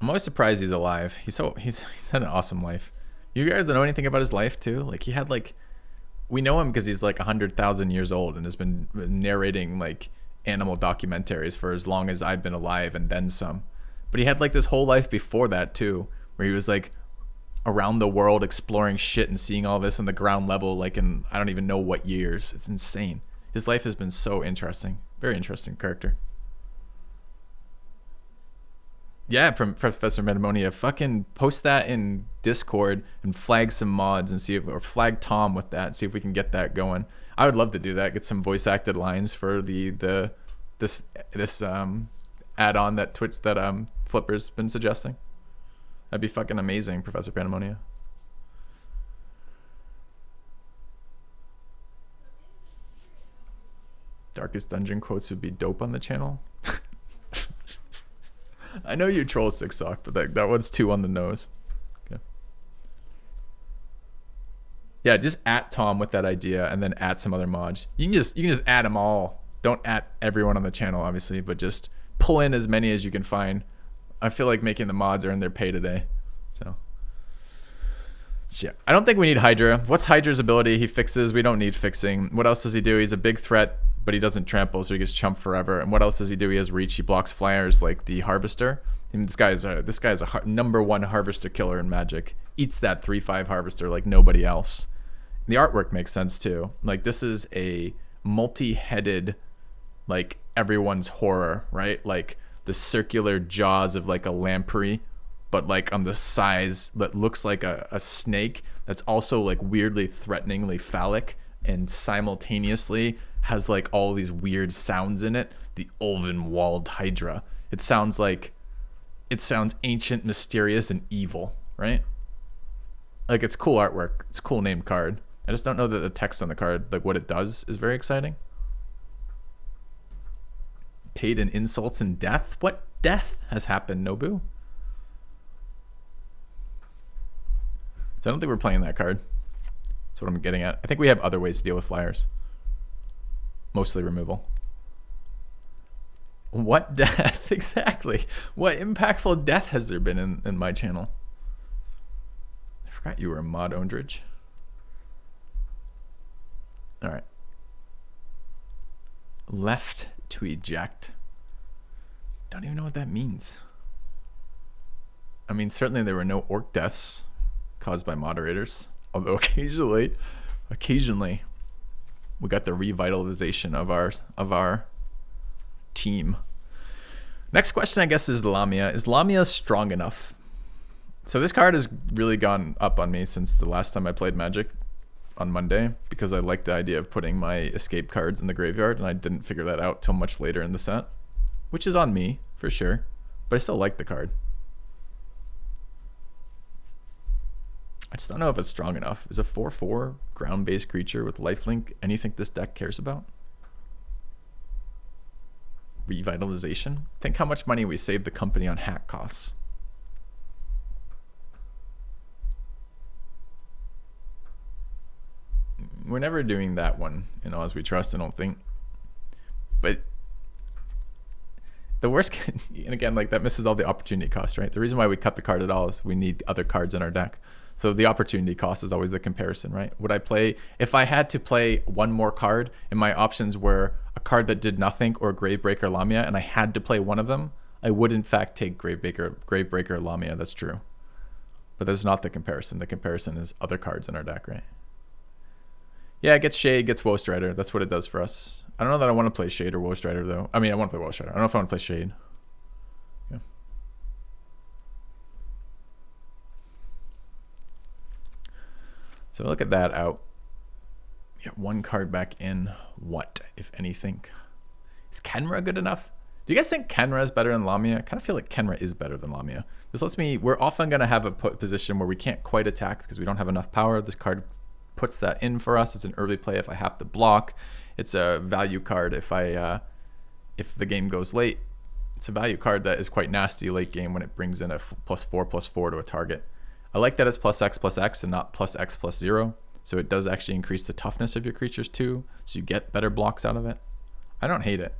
I'm always surprised he's alive. He's had an awesome life. You guys don't know anything about his life too? Like he had like we know him because he's like 100,000 years old and has been narrating like animal documentaries for as long as I've been alive and then some. But he had like this whole life before that too, where he was like around the world exploring shit and seeing all this on the ground level, like in I don't even know what years. It's insane. His life has been so interesting. Very interesting character. Yeah, from Professor Metamonia, fucking post that in Discord and flag some mods and see if, or flag Tom with that, see if we can get that going. I would love to do that. Get some voice acted lines for the this add-on that Twitch that Flipper's been suggesting. That'd be fucking amazing, Professor Pandemonia. Darkest Dungeon quotes would be dope on the channel. I know you troll Six Sock, but that one's too on the nose. Okay. Yeah, just at Tom with that idea, and then add some other mods. You can just add them all. Don't add everyone on the channel, obviously, but just pull in as many as you can find. I feel like making the mods earn their pay today. So, yeah, I don't think we need Hydra. What's Hydra's ability? He fixes. We don't need fixing. What else does he do? He's a big threat, but he doesn't trample, so he gets chumped forever. And what else does he do? He has reach. He blocks flyers like the Harvester. I mean, this guy is a #1 Harvester killer in Magic. Eats that 3/5 Harvester like nobody else. The artwork makes sense too. Like this is a multi-headed, like everyone's horror, right? Like the circular jaws of like a lamprey, but like on the size that looks like a snake that's also like weirdly threateningly phallic and simultaneously has like all these weird sounds in it. The Ulven-walled Hydra. It sounds ancient, mysterious, and evil, right? Like it's cool artwork. It's a cool named card. I just don't know that the text on the card, like what it does, is very exciting. Paid in insults and death? What death has happened, Nobu? So I don't think we're playing that card. That's what I'm getting at. I think we have other ways to deal with flyers. Mostly removal. What death? Exactly. What impactful death has there been in my channel? I forgot you were a mod, Ondridge. All right. Left to eject. Don't even know what that means. I mean, certainly there were no orc deaths caused by moderators. Although occasionally, we got the revitalization of our team. Next question, I guess, is Lamia. Is Lamia strong enough? So this card has really gone up on me since the last time I played Magic on Monday, because I liked the idea of putting my escape cards in the graveyard, and I didn't figure that out till much later in the set, which is on me for sure, but I still like the card. I just don't know if it's strong enough. Is a 4/4 ground-based creature with lifelink anything this deck cares about? Revitalization? Think how much money we saved the company on hack costs. We're never doing that one in Oz We Trust, I don't think. But the worst, and again, like that misses all the opportunity cost, right? The reason why we cut the card at all is we need other cards in our deck. So the opportunity cost is always the comparison, right? Would I play, if I had to play one more card and my options were a card that did nothing or Gravebreaker Lamia, and I had to play one of them, I would in fact take Gravebreaker Lamia, that's true. But that's not the comparison. The comparison is other cards in our deck, right? Yeah, it gets Shade, gets Woe Strider. That's what it does for us. I don't know that I want to play Shade or Woe Strider, though. I mean, I want to play Woe Strider. I don't know if I want to play Shade. Yeah. So look at that out. We got one card back in. What, if anything? Is Kenra good enough? Do you guys think Kenra is better than Lamia? I kind of feel like Kenra is better than Lamia. This lets me, we're often going to have a position where we can't quite attack because we don't have enough power. This card puts that in for us. It's an early play if I have to block. It's a value card if if the game goes late. It's a value card that is quite nasty late game when it brings in a +4/+4 to a target. I like that it's +X/X and not +X/0. So it does actually increase the toughness of your creatures too. So you get better blocks out of it. I don't hate it.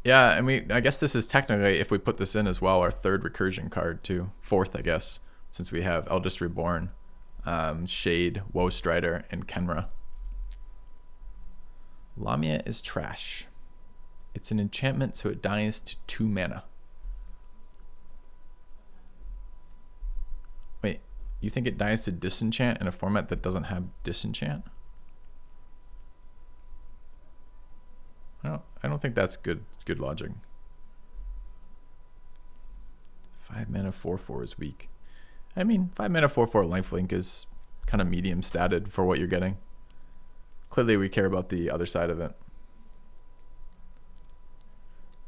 Yeah, and I guess this is technically, if we put this in as well, our third recursion card too. Fourth, I guess, since we have Eldest Reborn, Shade, Woe Strider, and Kenra. Lamia is trash. It's an enchantment, so it dies to 2 mana. Wait, you think it dies to disenchant in a format that doesn't have disenchant? I don't think that's good logic. 5 mana 4/4 is weak. I mean, 5 mana 4/4 lifelink is kind of medium statted for what you're getting. Clearly we care about the other side of it.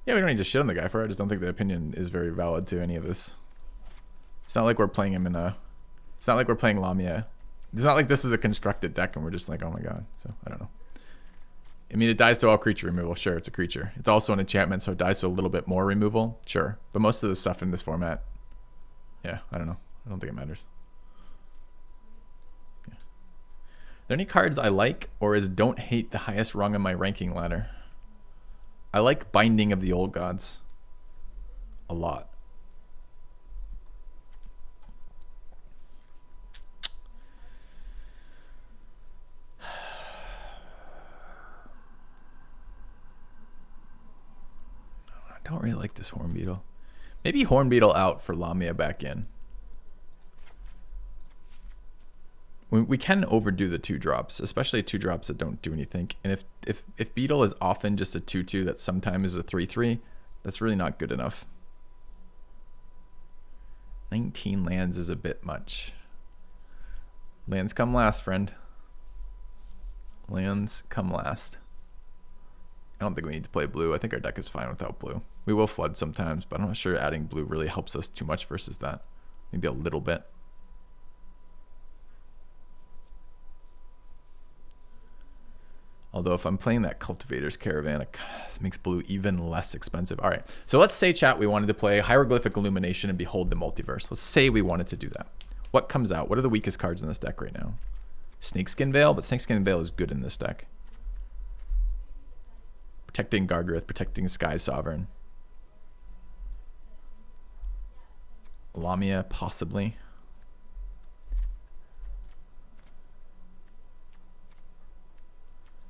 Yeah, we don't need to shit on the guy for it. I just don't think the opinion is very valid to any of this. It's not like we're playing him in a... It's not like we're playing Lamia. It's not like this is a constructed deck and we're just like, oh my god. So, I don't know. I mean, it dies to all creature removal. Sure, it's a creature. It's also an enchantment, so it dies to a little bit more removal. Sure. But most of the stuff in this format, yeah, I don't know. I don't think it matters. Yeah. Are there any cards I like, or is don't hate the highest rung on my ranking ladder? I like Binding of the Old Gods a lot. I don't really like this Horn Beetle. Maybe Horn Beetle out for Lamia back in. We can overdo the 2-drops, especially 2-drops that don't do anything. And if Beetle is often just a 2/2 that sometimes is a 3/3, that's really not good enough. 19 lands is a bit much. Lands come last, friend. Lands come last. I don't think we need to play blue. I think our deck is fine without blue. We will flood sometimes, but I'm not sure adding blue really helps us too much versus that. Maybe a little bit. Although if I'm playing that Cultivator's Caravan, it makes blue even less expensive. All right, so let's say, chat, we wanted to play Hieroglyphic Illumination and Behold the Multiverse. Let's say we wanted to do that. What comes out? What are the weakest cards in this deck right now? Snakeskin Veil, but Snakeskin Veil is good in this deck. Protecting Gargareth, protecting Sky Sovereign. Lamia, possibly.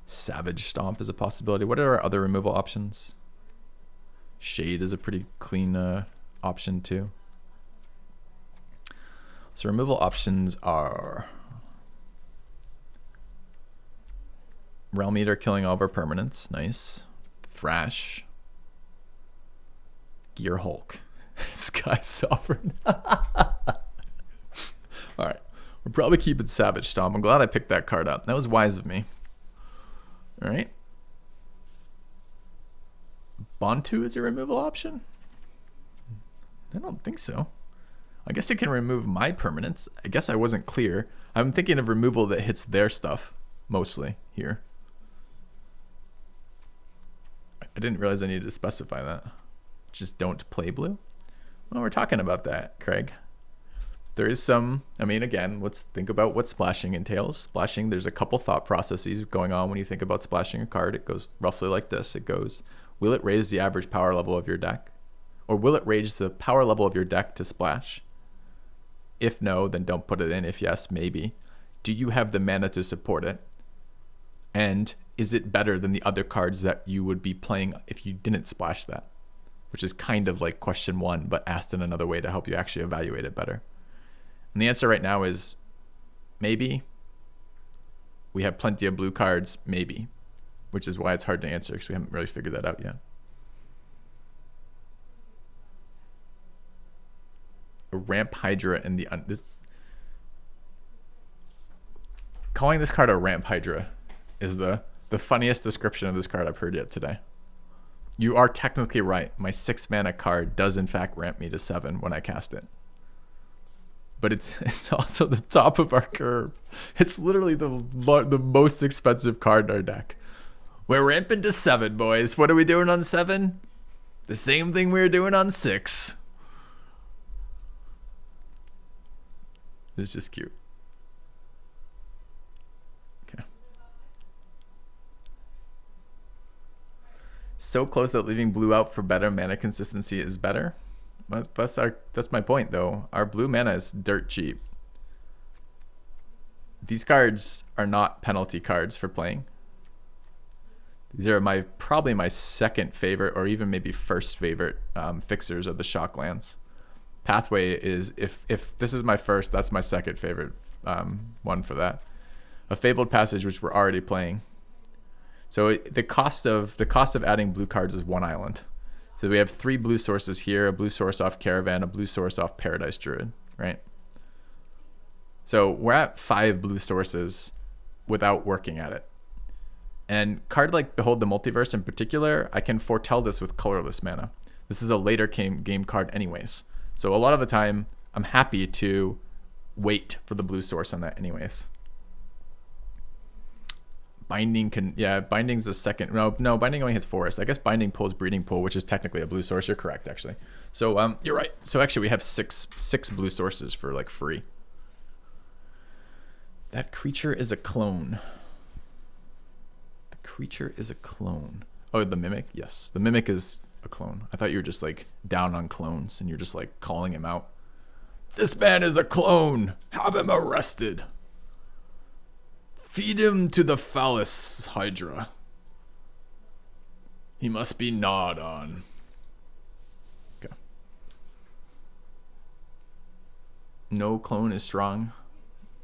Savage Stomp is a possibility. What are our other removal options? Shade is a pretty clean option too. So removal options are Realm Eater killing all of our permanents. Nice. Thrash. Gear Hulk. Sky Sovereign. Alright. We're probably keeping Savage Stomp. I'm glad I picked that card up. That was wise of me. Alright. Bantu is a removal option? I don't think so. I guess it can remove my permanents. I guess I wasn't clear. I'm thinking of removal that hits their stuff, mostly, here. I didn't realize I needed to specify that. Just don't play blue? Well, we're talking about that, Craig. There is some, I mean, again, let's think about what splashing entails. Splashing, there's a couple thought processes going on when you think about splashing a card. It goes roughly like this. It goes, will it raise the average power level of your deck? Or will it raise the power level of your deck to splash? If no, then don't put it in. If yes, maybe. Do you have the mana to support it? And is it better than the other cards that you would be playing if you didn't splash that? Which is kind of like question 1, but asked in another way to help you actually evaluate it better. And the answer right now is maybe. We have plenty of blue cards, maybe. Which is why it's hard to answer, because we haven't really figured that out yet. A Ramp Hydra in the... Calling this card a Ramp Hydra is the funniest description of this card I've heard yet today. You are technically right. My 6 mana card does in fact ramp me to 7 when I cast it. But it's also the top of our curve. It's literally the most expensive card in our deck. We're ramping to 7, boys. What are we doing on 7? The same thing we were doing on 6. It's just cute. Okay. So close that leaving blue out for better mana consistency is better. That's my point though. Our blue mana is dirt cheap. These cards are not penalty cards for playing. These are probably my second favorite, or even maybe first favorite fixers of the shock lands. Pathway is, if this is my first, that's my second favorite one for that. A Fabled Passage, which we're already playing. So the cost of adding blue cards is 1 island. So we have 3 blue sources here, a blue source off Caravan, a blue source off Paradise Druid, right? So we're at 5 blue sources without working at it. And card like Behold the Multiverse in particular, I can foretell this with colorless mana. This is a later game card anyways. So a lot of the time, I'm happy to wait for the blue source on that anyways. Binding Binding's the second. No, Binding only hits Forest. I guess Binding pulls Breeding Pool, which is technically a blue source. You're correct, actually. So you're right. So actually we have six blue sources for like free. That creature is a clone. Creature is a clone. Oh, the Mimic? Yes. The Mimic is a clone. I thought you were just like down on clones and you're just like calling him out. This man is a clone. Have him arrested. Feed him to the phallus hydra. He must be gnawed on. Okay. No clone is strong.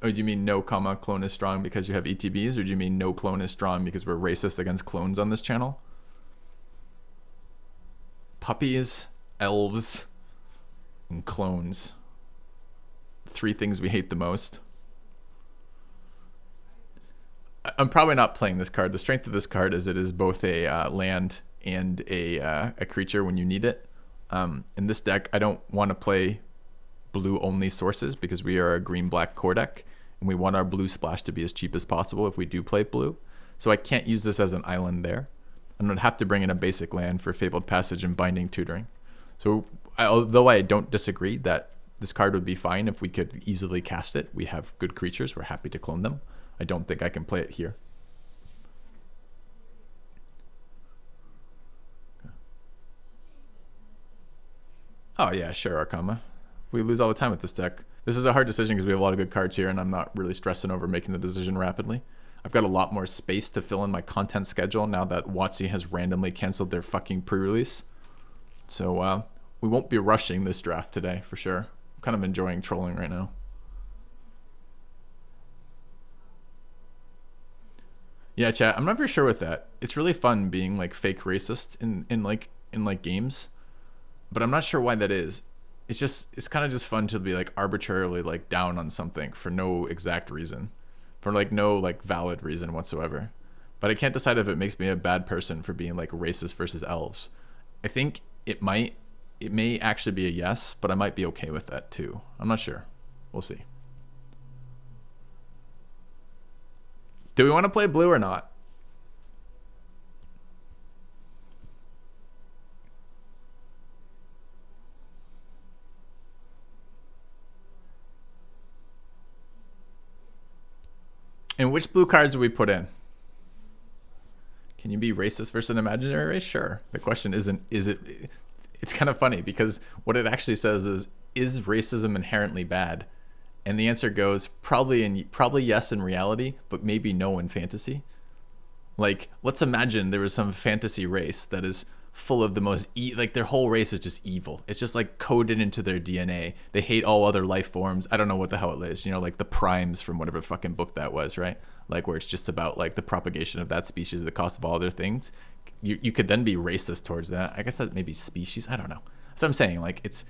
Oh, do you mean no comma clone is strong because you have ETBs, or do you mean no clone is strong because we're racist against clones on this channel? Puppies, elves, and clones. 3 things we hate the most. I'm probably not playing this card. The strength of this card is it is both a land and a creature when you need it. In this deck, I don't want to play blue only sources because we are a green-black core deck and we want our blue splash to be as cheap as possible if we do play blue. So I can't use this as an island there. I'm going to have to bring in a basic land for Fabled Passage and Binding Tutoring. So although I don't disagree that this card would be fine if we could easily cast it, we have good creatures, we're happy to clone them. I don't think I can play it here. Oh yeah, sure, Arcama. We lose all the time with this deck. This is a hard decision because we have a lot of good cards here and I'm not really stressing over making the decision rapidly. I've got a lot more space to fill in my content schedule now that WotC has randomly canceled their fucking pre-release. So we won't be rushing this draft today for sure. I'm kind of enjoying trolling right now. Yeah, chat, I'm not very sure with that. It's really fun being like fake racist in games, but I'm not sure why that is. It's kind of just fun to be like arbitrarily like down on something for no exact reason, for like no like valid reason whatsoever. But I can't decide if it makes me a bad person for being like racist versus elves. I think it may actually be a yes, but I might be okay with that too. I'm not sure. We'll see. Do we want to play blue or not? And which blue cards do we put in? Can you be racist versus an imaginary race? Sure. The question isn't, is it? It's kind of funny because what it actually says is racism inherently bad? And the answer goes probably yes in reality, but maybe no in fantasy. Like, let's imagine there was some fantasy race that is full of the most like their whole race is just evil. It's just like coded into their DNA. They hate all other life forms. I don't know what the hell it is. You know, like the primes from whatever fucking book that was, right? Like where it's just about like the propagation of that species, the cost of all other things. You could then be racist towards that. I guess that may be species. I don't know. So I'm saying like it's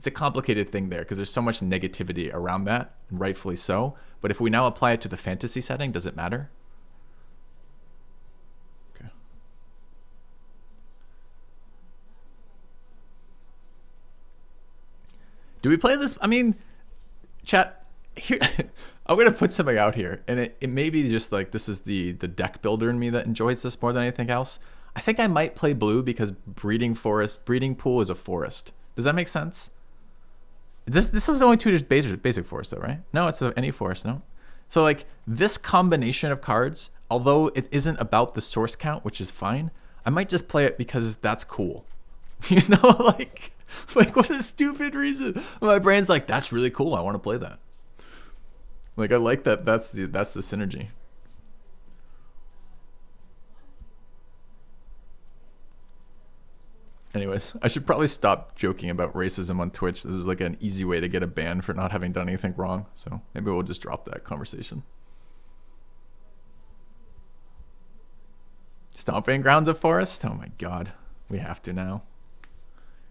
a complicated thing there because there's so much negativity around that, and rightfully so. But if we now apply it to the fantasy setting, does it matter? Okay. Do we play this? I mean, chat, here, I'm going to put something out here, and it may be just like this is the deck builder in me that enjoys this more than anything else. I think I might play blue because Breeding Pool is a forest. Does that make sense? This is only 2 basic forest though, right? No, it's any forest, no? So like this combination of cards, although it isn't about the source count, which is fine, I might just play it because that's cool. You know, like what a stupid reason. My brain's like, that's really cool. I want to play that. Like I like that. That's the synergy. Anyways, I should probably stop joking about racism on Twitch. This is like an easy way to get a ban for not having done anything wrong. So maybe we'll just drop that conversation. Stomping grounds of forest? Oh my god. We have to now.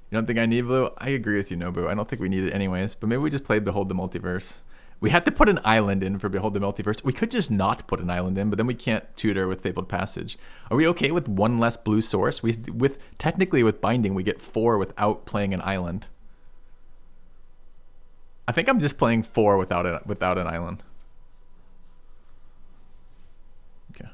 You don't think I need blue? I agree with you, Nobu. I don't think we need it anyways. But maybe we just play Behold the Multiverse. We had to put an island in for Behold the Multiverse. We could just not put an island in, but then we can't tutor with Fabled Passage. Are we okay with one less blue source? Technically with Binding, we get 4 without playing an island. I think I'm just playing 4 without an island. Okay.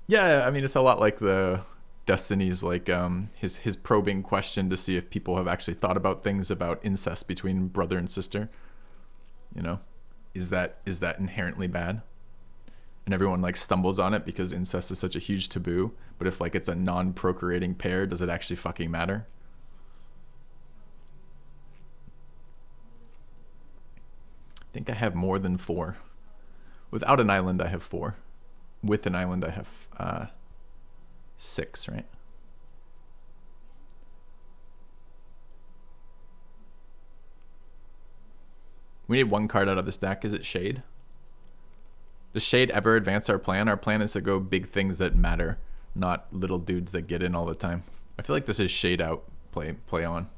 Yeah, I mean it's a lot like the Destiny's like his probing question to see if people have actually thought about things about incest between brother and sister. You know, is that inherently bad? And everyone like stumbles on it because incest is such a huge taboo. But if like it's a non-procreating pair, does it actually fucking matter? I think I have more than 4. Without an island, I have 4. With an island, I have 6, right? We need 1 card out of this deck. Is it Shade? Does Shade ever advance our plan? Our plan is to go big things that matter, not little dudes that get in all the time. I feel like this is Shade out, play on.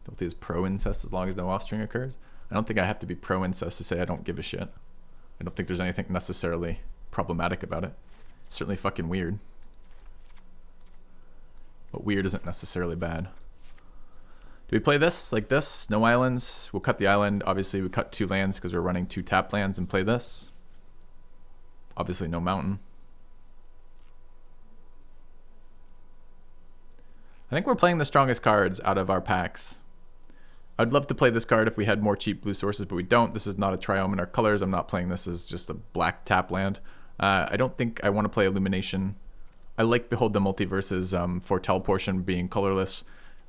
Filthy is pro-incest as long as no offspring occurs. I don't think I have to be pro-incest to say I don't give a shit. I don't think there's anything necessarily problematic about it. It's certainly fucking weird. But weird isn't necessarily bad. Do we play this like this? No islands. We'll cut the island. Obviously, we cut 2 lands because we're running 2 tap lands and play this. Obviously, no mountain. I think we're playing the strongest cards out of our packs. I'd love to play this card if we had more cheap blue sources, but we don't. This is not a Triome in our colors. I'm not playing this as just a black tap land. I don't think I want to play Illumination. I like Behold the Multiverse's Foretell portion being colorless.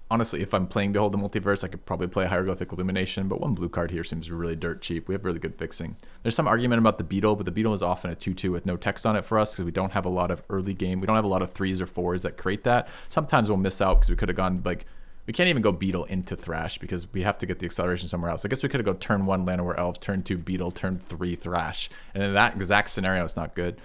Honestly, if I'm playing Behold the Multiverse, I could probably play Hieroglyphic Illumination, but 1 blue card here seems really dirt cheap. We have really good fixing. There's some argument about the Beetle, but the Beetle is often a 2/2 with no text on it for us because we don't have a lot of early game. We don't have a lot of 3s or 4s that create that. Sometimes we'll miss out because we could have gone like... We can't even go Beetle into Thrash because we have to get the acceleration somewhere else. I guess we could have go turn 1 Llanowar Elves, turn 2 Beetle, turn 3 Thrash. And in that exact scenario, it's not good.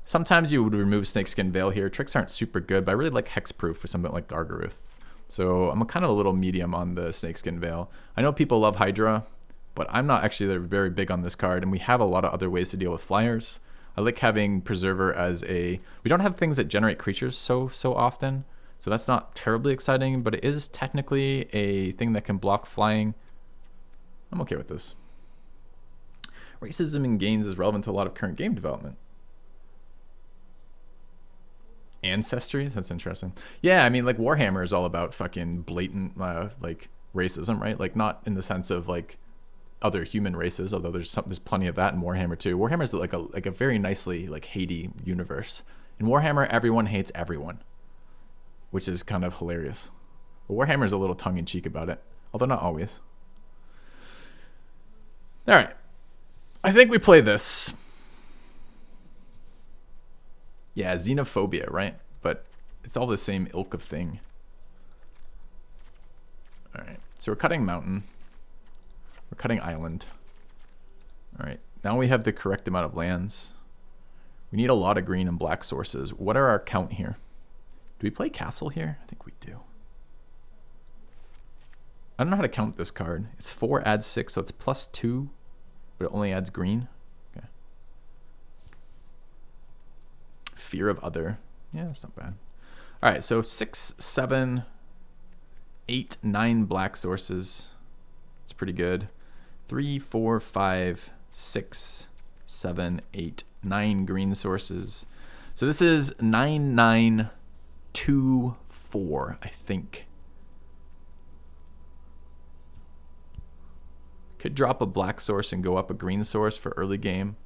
Sometimes you would remove Snakeskin Veil here. Tricks aren't super good, but I really like Hexproof for something like Gargaruth. So I'm kind of a little medium on the Snakeskin Veil. I know people love Hydra, but I'm not actually very big on this card, and we have a lot of other ways to deal with flyers. I like having Preserver as a... We don't have things that generate creatures so often, so that's not terribly exciting, but it is technically a thing that can block flying. I'm okay with this. Racism in games is relevant to a lot of current game development. Ancestries? That's interesting. Yeah, I mean, like, Warhammer is all about fucking blatant, like, racism, right? Like, not in the sense of, like, other human races, although there's plenty of that in Warhammer, too. Warhammer is, like a very nicely, like, Haiti universe. In Warhammer, everyone hates everyone, which is kind of hilarious. But Warhammer is a little tongue-in-cheek about it, although not always. All right. I think we play this. Yeah, xenophobia, right? But it's all the same ilk of thing. All right, so we're cutting mountain. We're cutting island. All right, now we have the correct amount of lands. We need a lot of green and black sources. What are our count here? Do we play castle here? I think we do. I don't know how to count this card. It's 4 adds 6, so it's +2, but it only adds green. Okay. Fear of other. Yeah, that's not bad. All right, so 6, 7, 8, 9 black sources. It's pretty good. 3, 4, 5, 6, 7, 8, 9 green sources. So this is 9, 9, 2, 4, I think. Could drop a black source and go up a green source for early game.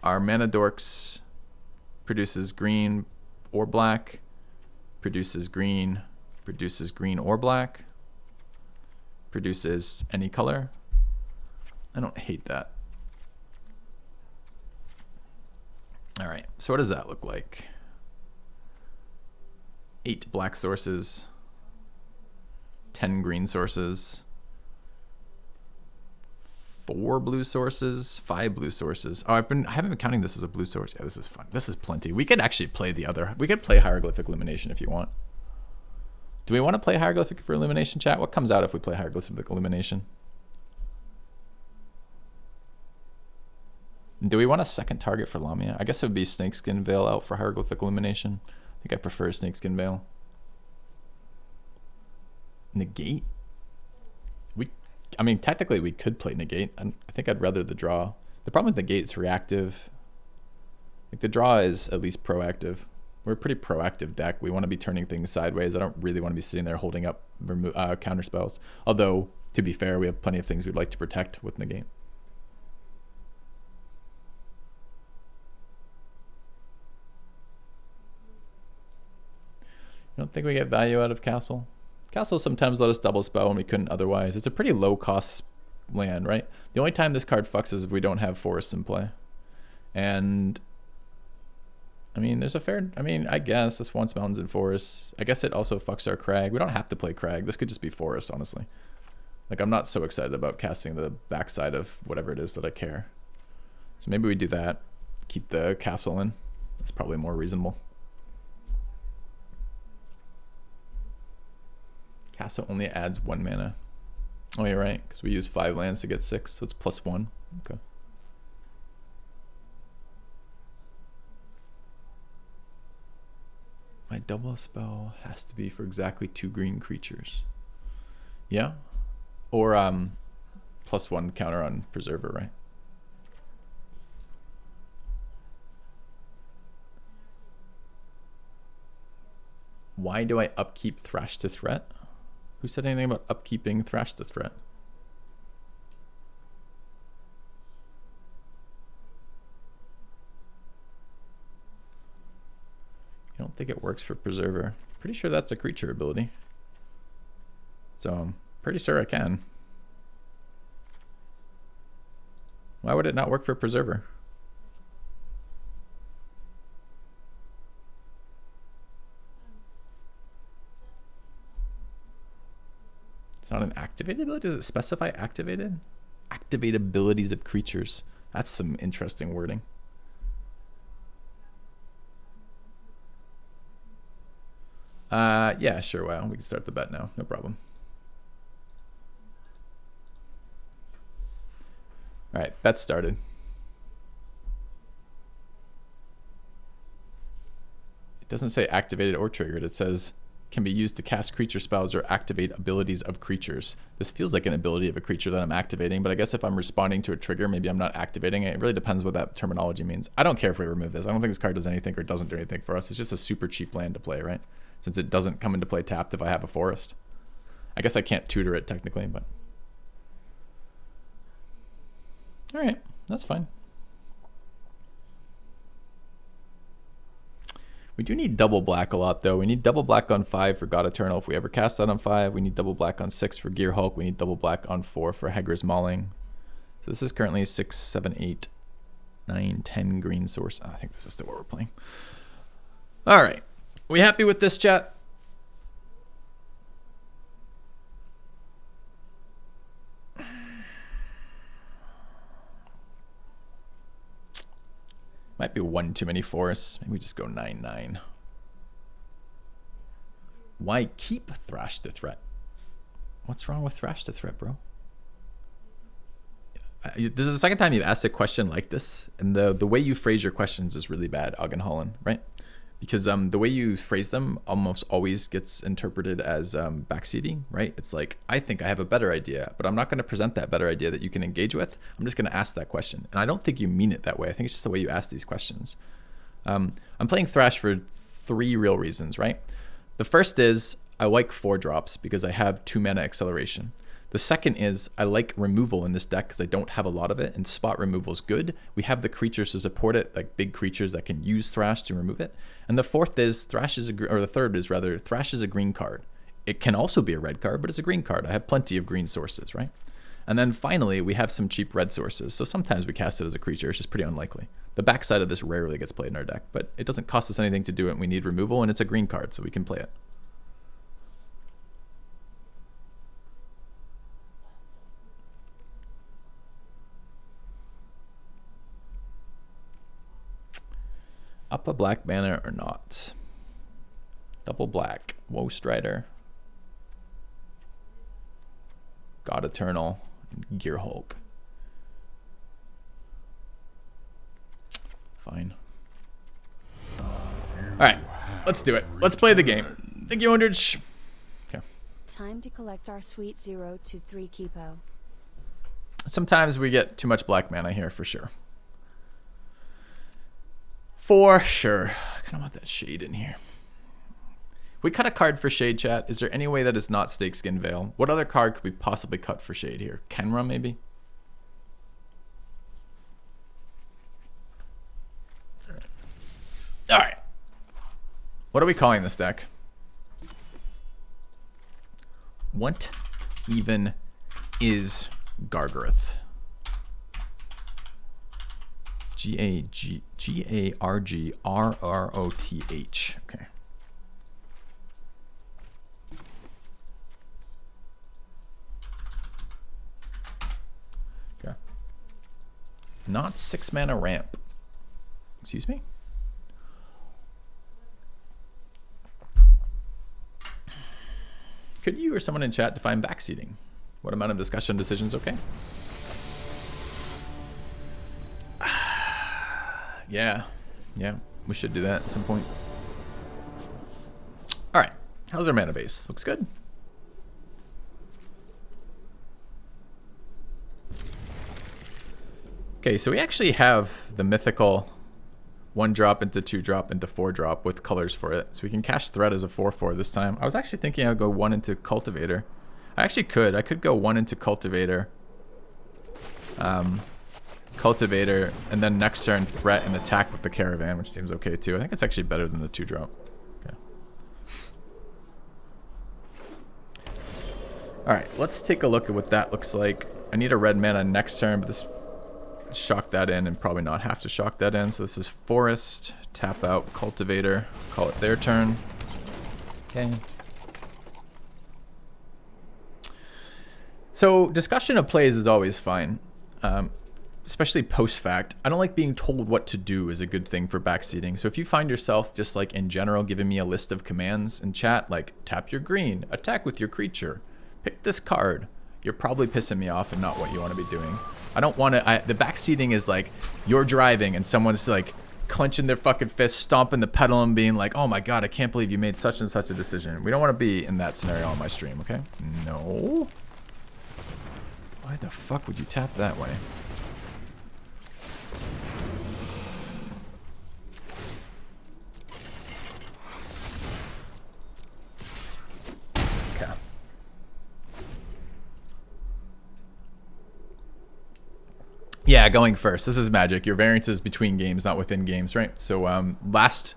Our Mana Dorks produces green or black, produces green or black, produces any color. I don't hate that. All right, so what does that look like? 8 black sources, 10 green sources, 4 blue sources, 5 blue sources. Oh, I haven't been counting this as a blue source. Yeah, this is fun. This is plenty. We could actually play we could play hieroglyphic illumination if you want. Do we want to play hieroglyphic for illumination, chat? What comes out if we play hieroglyphic illumination? Do we want a second target for Lamia? I guess it would be Snakeskin Veil out for hieroglyphic illumination. I think I prefer Snakeskin Veil. Negate? I mean, technically we could play Negate. I think I'd rather the draw. The problem with Negate is reactive. Like the draw is at least proactive. We're a pretty proactive deck. We want to be turning things sideways. I don't really want to be sitting there holding up counter spells. Although, to be fair, we have plenty of things we'd like to protect with Negate. I don't think we get value out of Castle. Castle sometimes let us double spell when we couldn't otherwise. It's a pretty low cost land, right? The only time this card fucks is if we don't have forests in play. And I mean, I guess this wants mountains and forests. I guess it also fucks our Crag. We don't have to play Crag. This could just be forest, honestly. Like, I'm not so excited about casting the backside of whatever it is that I care. So maybe we do that. Keep the castle in. That's probably more reasonable. Castle only adds 1 mana. Oh, you're right, because we use 5 lands to get 6, so it's +1. Okay. My double spell has to be for exactly 2 green creatures. Yeah? Or +1 counter on Preserver, right? Why do I upkeep Thrash to Threat? Who said anything about upkeeping Thrash to Threat? I don't think it works for Preserver. Pretty sure that's a creature ability. So I'm pretty sure I can. Why would it not work for Preserver? It's not an activated ability? Does it specify activated? Activate abilities of creatures. That's some interesting wording. Yeah, sure. Wow, we can start the bet now. No problem. All right, bet started. It doesn't say activated or triggered. It says can be used to cast creature spells or activate abilities of creatures. This feels like an ability of a creature that I'm activating, but I guess if I'm responding to a trigger, maybe I'm not activating it. It really depends what that terminology means. I don't care if we remove this. I don't think this card does anything or doesn't do anything for us. It's just a super cheap land to play, right? Since it doesn't come into play tapped if I have a forest. I guess I can't tutor it technically, but... all right, that's fine. We do need double black a lot, though. We need double black on 5 for God Eternal if we ever cast that on 5. We need double black on 6 for Gear Hulk. We need double black on 4 for Hegra's Mauling. So this is currently 6, 7, 8, 9, 10 green source. I think this is still what we're playing. All right. We happy with this, chat? Might be one too many forests. Maybe we just go 9/9. Why keep Thrash to Threat? What's wrong with Thrash to Threat, bro? This is the second time you've asked a question like this, and the way you phrase your questions is really bad, Augenholland, right? Because the way you phrase them almost always gets interpreted as backseating, right? It's like, I think I have a better idea, but I'm not going to present that better idea that you can engage with. I'm just going to ask that question. And I don't think you mean it that way. I think it's just the way you ask these questions. I'm playing Thrash for 3 real reasons, right? The first is I like 4 drops because I have 2 mana acceleration. The second is I like removal in this deck because I don't have a lot of it, and spot removal is good. We have the creatures to support it, like big creatures that can use Thrash to remove it. And the fourth is Thrash is the third is rather Thrash is a green card. It can also be a red card, but it's a green card. I have plenty of green sources, right? And then finally, we have some cheap red sources. So sometimes we cast it as a creature. It's just pretty unlikely. The backside of this rarely gets played in our deck, but it doesn't cost us anything to do it. We need removal, and it's a green card, so we can play it. Up a black banner or not? Double black. Woe Strider. God Eternal. Gear Hulk. Fine. Alright, let's do it. Let's play the game. Thank you, Ondridge. Okay. Time to collect our sweet 0 to 3 Kipo. Sometimes we get too much black mana here, for sure. For sure. I kind of want that shade in here. We cut a card for shade, chat. Is there any way that is not Snakeskin Veil? What other card could we possibly cut for shade here? Kenra, maybe? All right. What are we calling this deck? What even is Gargaroth? Gargrroth. Okay. Okay. Not 6 mana ramp. Excuse me? Could you or someone in chat define backseating? What amount of discussion decisions okay? Yeah, we should do that at some point. All right, how's our mana base? Looks good. Okay, so we actually have the mythical 1-drop into 2-drop into 4-drop with colors for it. So we can cast Threat as a 4/4 this time. I was actually thinking I'd go 1 into Cultivator. I actually could. I could go 1 into Cultivator. Cultivator, and then next turn Threat and attack with the Caravan, which seems okay too. I think it's actually better than the 2-drop. Okay. Alright, let's take a look at what that looks like. I need a red mana next turn, but this shock that in and probably not have to shock that in. So this is Forest, tap out Cultivator, call it their turn. Okay. So discussion of plays is always fine. Especially post-fact. I don't like being told what to do is a good thing for backseating. So if you find yourself just like in general giving me a list of commands in chat, like tap your green, attack with your creature, pick this card, you're probably pissing me off and not what you want to be doing. I don't want to, the backseating is like you're driving and someone's like clenching their fucking fist, stomping the pedal and being like, oh my God, I can't believe you made such and such a decision. We don't want to be in that scenario on my stream, okay? No. Why the fuck would you tap that way? Okay. Yeah, going first. This is Magic. Your variances between games, not within games, right? So last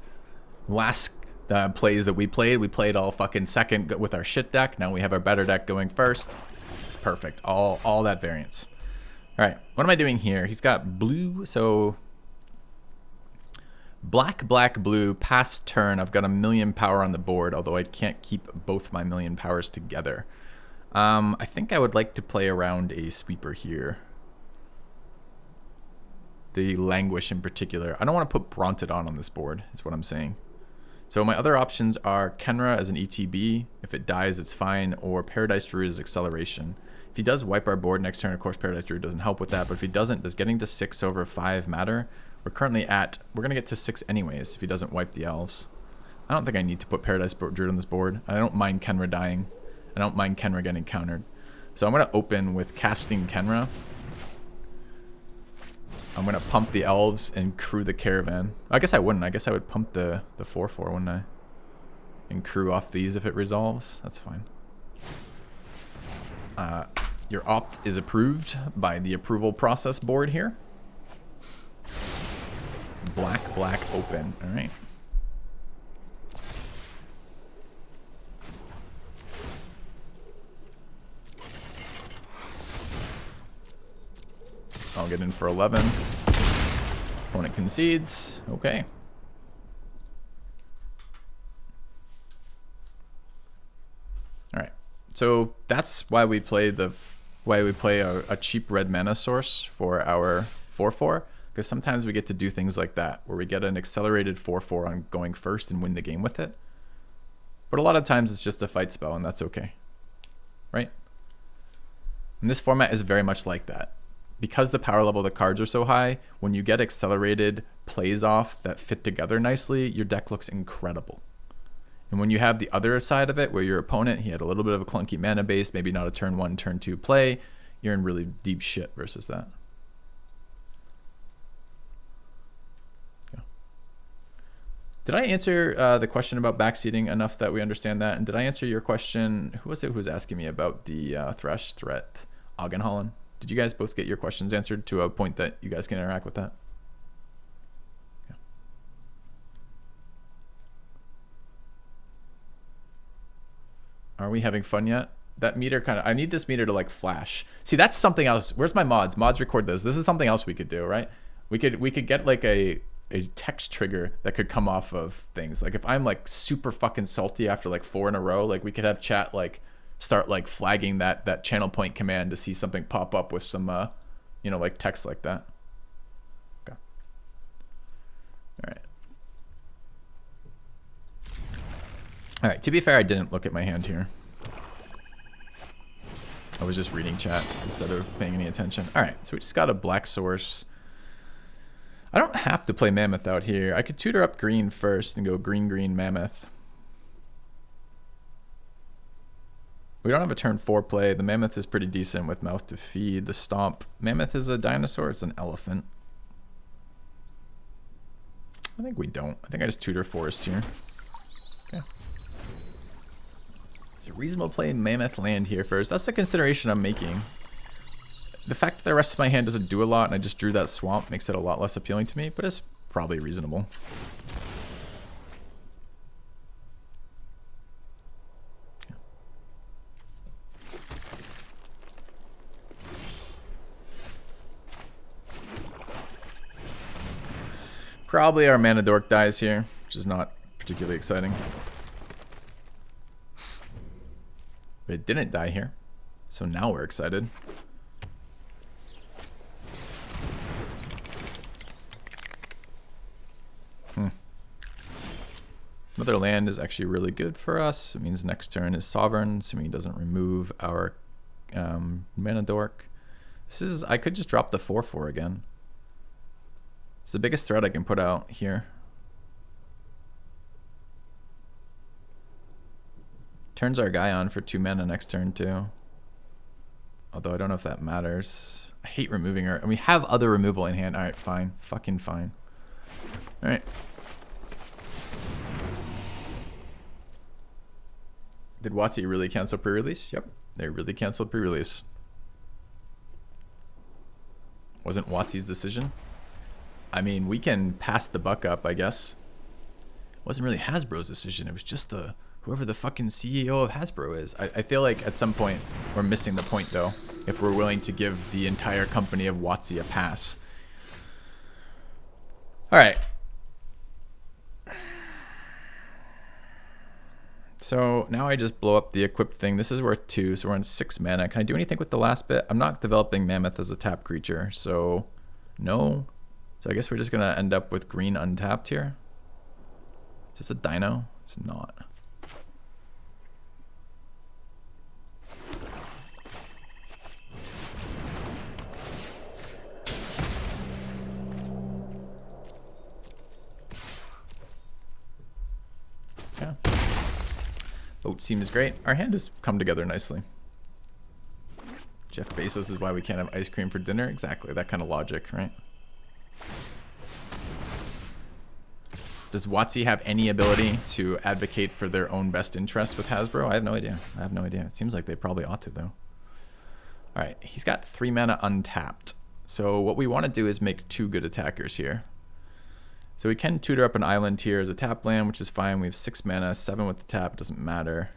plays that we played all fucking second with our shit deck. Now we have our better deck going first. It's perfect. All that variance. All right, what am I doing here? He's got blue, so black, blue, past turn. I've got 1,000,000 power on the board, although I can't keep both my 1,000,000 powers together. I think I would like to play around a sweeper here. The Languish in particular. I don't want to put Brontodon on this board, is what I'm saying. So my other options are Kenra as an ETB. If it dies, it's fine. Or Paradise Druid as Acceleration. If he does wipe our board next turn, of course, Paradise Druid doesn't help with that. But if he doesn't, does getting to 6 over 5 matter? We're currently at, we're going to get to 6 anyways if he doesn't wipe the elves. I don't think I need to put Paradise Druid on this board. I don't mind Kenra dying. I don't mind Kenra getting countered. So I'm going to open with casting Kenra. I'm going to pump the elves and crew the caravan. I guess I wouldn't. I guess I would pump the 4/4, wouldn't I? And crew off these if it resolves. That's fine. Your opt is approved by the approval process board here. Black, open. All right. I'll get in for 11. Opponent concedes. Okay. All right. So that's why we play a cheap red mana source for our 4/4, because sometimes we get to do things like that where we get an accelerated 4/4 on going first and win the game with it. But a lot of times it's just a fight spell, and that's okay, right? And this format is very much like that. Because the power level of the cards are so high, when you get accelerated plays off that fit together nicely, your deck looks incredible. And when you have the other side of it, where your opponent, he had a little bit of a clunky mana base, maybe not a turn 1, turn 2 play, you're in really deep shit versus that. Yeah. Did I answer the question about backseating enough that we understand that? And did I answer your question? Who was it who was asking me about the Thresh threat? Augenholland? Did you guys both get your questions answered to a point that you guys can interact with that? Yeah. Are we having fun yet? That meter kind of, I need this meter to like flash. See, that's something else. Where's my mods? Mods record this. This is something else we could do, right? We could get like a text trigger that could come off of things. Like if I'm like super fucking salty after like 4 in a row, like we could have chat like start like flagging that channel point command to see something pop up with some like text like that. Okay. All right, to be fair, I didn't look at my hand here. I was just reading chat instead of paying any attention. All right, so we just got a black source. I don't have to play Mammoth out here. I could tutor up green first and go green Mammoth. We don't have a turn 4 play. The Mammoth is pretty decent with mouth to feed. The Stomp. Mammoth is a dinosaur. It's an elephant. I think we don't. I think I just tutor Forest here. Okay. It's a reasonable play Mammoth land here first. That's the consideration I'm making. The fact that the rest of my hand doesn't do a lot and I just drew that Swamp makes it a lot less appealing to me, but it's probably reasonable. Probably our Mana Dork dies here, which is not particularly exciting. But it didn't die here, so now we're excited. Another land is actually really good for us. It means next turn is Sovereign, assuming he doesn't remove our Mana Dork. I could just drop the 4/4 again. It's the biggest threat I can put out here. Turns our guy on for 2 mana next turn too. Although I don't know if that matters. I hate removing her. And we have other removal in hand. Alright, fine. Fucking fine. Alright. Did WotC really cancel pre-release? Yep. They really canceled pre-release. Wasn't WotC's decision? I mean, we can pass the buck up, I guess. It wasn't really Hasbro's decision. It was just whoever the fucking CEO of Hasbro is. I feel like at some point we're missing the point, though, if we're willing to give the entire company of WotC a pass. All right. So now I just blow up the equipped thing. This is worth 2, so we're on 6 mana. Can I do anything with the last bit? I'm not developing Mammoth as a tap creature, so no. So I guess we're just going to end up with green untapped here. Is this a dino? It's not. Yeah. Boat seems great. Our hand has come together nicely. Jeff Bezos is why we can't have ice cream for dinner. Exactly. That kind of logic, right? Does WotC have any ability to advocate for their own best interest with Hasbro? I have no idea. I have no idea. It seems like they probably ought to, though. All right, he's got 3 mana untapped. So what we want to do is make 2 good attackers here. So we can tutor up an island here as a tap land, which is fine. We have 6 mana, 7 with the tap, doesn't matter.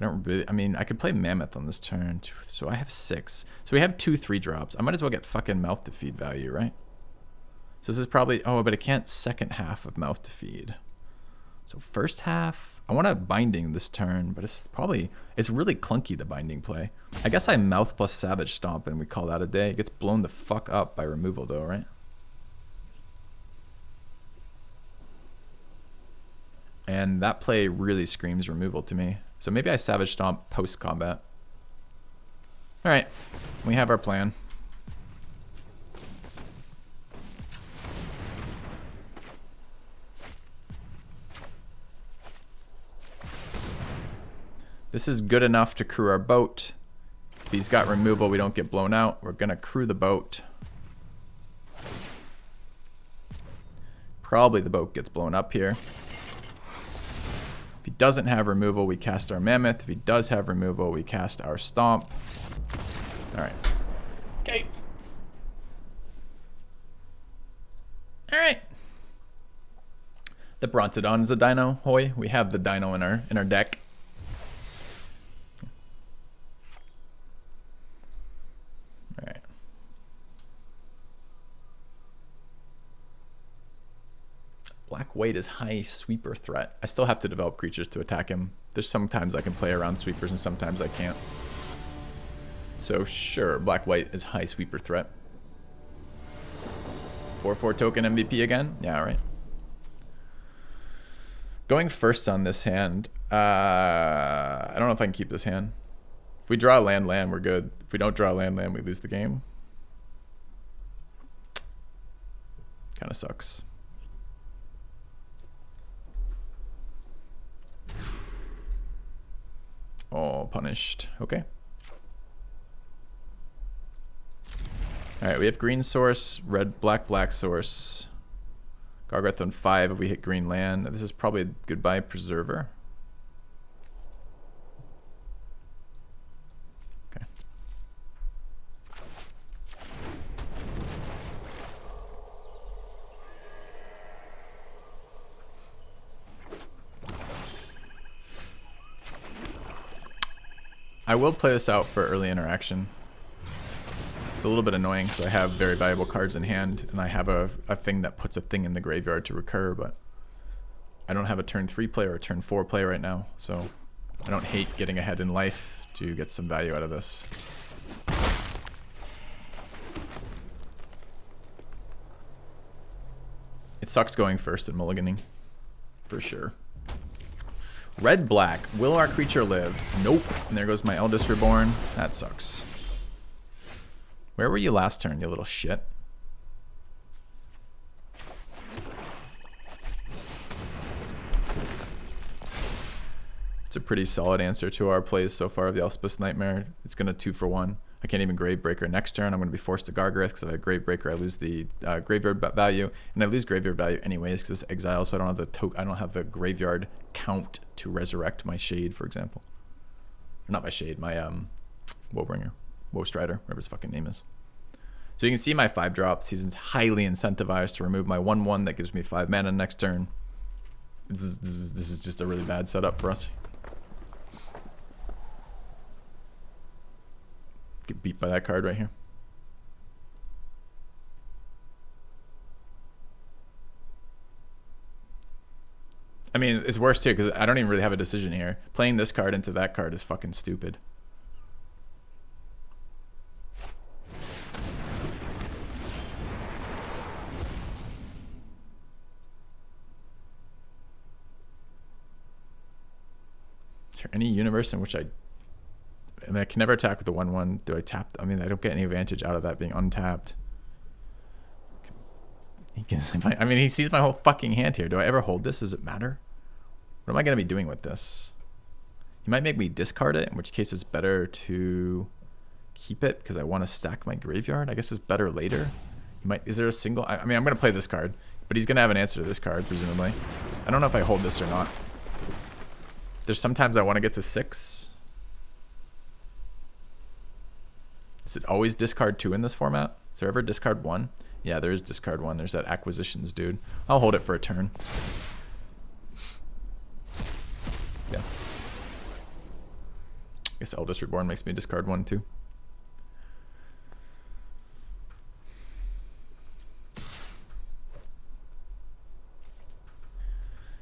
I mean, I could play Mammoth on this turn, so I have 6. So we have 2 3-drops. I might as well get fucking Mouth to Feed value, right? So this is probably, oh, but it can't second half of Mouth to Feed. So first half, I want a Binding this turn, but it's really clunky, the Binding play. I guess I Mouth plus Savage Stomp and we call that a day. It gets blown the fuck up by removal though, right? And that play really screams removal to me. So maybe I Savage Stomp post-combat. Alright, we have our plan. This is good enough to crew our boat. If he's got removal, we don't get blown out. We're gonna crew the boat. Probably the boat gets blown up here. If he doesn't have removal, we cast our Mammoth. If he does have removal, we cast our Stomp. Alright. Okay. Alright. The Brontodon is a dino. Hoy. We have the dino in our deck. Alright. Black White is high sweeper threat. I still have to develop creatures to attack him. There's sometimes I can play around sweepers and sometimes I can't. So sure, Black White is high sweeper threat. 4/4 token MVP again? Yeah, right. Going first on this hand. I don't know if I can keep this hand. If we draw a land, we're good. If we don't draw a land, we lose the game. Kind of sucks. Oh, punished. Okay. Alright, we have green source, black source. Gargoth on 5 if we hit green land. This is probably a goodbye preserver. Okay. I will play this out for early interaction. It's a little bit annoying because I have very valuable cards in hand and I have a thing that puts a thing in the graveyard to recur, but I don't have a turn 3 play or a turn 4 play right now, so I don't hate getting ahead in life to get some value out of this. It sucks going first at mulliganing, for sure. Red-black. Will our creature live? Nope. And there goes my Eldest Reborn. That sucks. Where were you last turn, you little shit? It's a pretty solid answer to our plays so far of the Elspeth's Nightmare. It's going to 2-for-1. I can't even Gravebreaker next turn. I'm going to be forced to Gargareth because if I have Gravebreaker, I lose the graveyard value, and I lose graveyard value anyways because it's exile. So I don't have the graveyard count to resurrect my Shade, for example. Or not my Shade, my Woebringer, Woestrider, whatever his fucking name is. So you can see my 5-drops. He's highly incentivized to remove my 1/1 that gives me 5 mana next turn. This is just a really bad setup for us. Get beat by that card right here. I mean, it's worse too because I don't even really have a decision here. Playing this card into that card is fucking stupid. Is there any universe in which I mean, I can never attack with the 1/1. Do I tap? I mean, I don't get any advantage out of that being untapped. I mean, he sees my whole fucking hand here. Do I ever hold this? Does it matter? What am I going to be doing with this? He might make me discard it, in which case it's better to keep it because I want to stack my graveyard. I guess it's better later. He might. Is there a single? I mean, I'm going to play this card, but he's going to have an answer to this card, presumably. I don't know if I hold this or not. There's sometimes I want to get to 6. Is it always discard 2 in this format? Is there ever discard 1? Yeah, there is discard 1. There's that acquisitions dude. I'll hold it for a turn. Yeah. I guess Eldest Reborn makes me discard 1 too.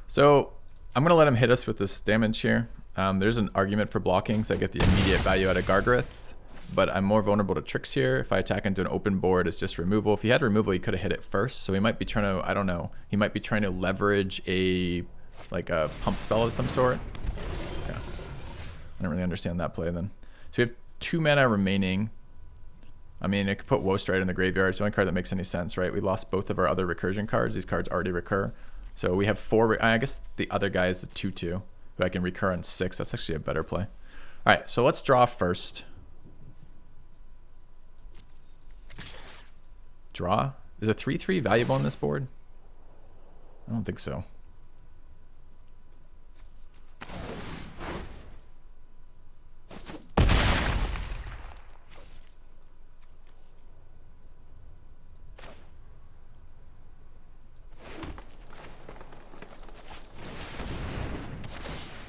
So I'm going to let him hit us with this damage here. There's an argument for blocking, so I get the immediate value out of Gargareth. But I'm more vulnerable to tricks here. If I attack into an open board, it's just removal. If he had removal, he could have hit it first. So he might be trying to, I don't know. He might be trying to leverage a pump spell of some sort. Yeah. I don't really understand that play then. So we have 2 mana remaining. I mean, I could put Woe Strider in the graveyard. It's the only card that makes any sense, right? We lost both of our other recursion cards. These cards already recur. So we have 4. I guess the other guy is a 2/2, who I can recur on 6. That's actually a better play. All right, so let's draw first. Draw? Is a 3/3 valuable on this board? I don't think so.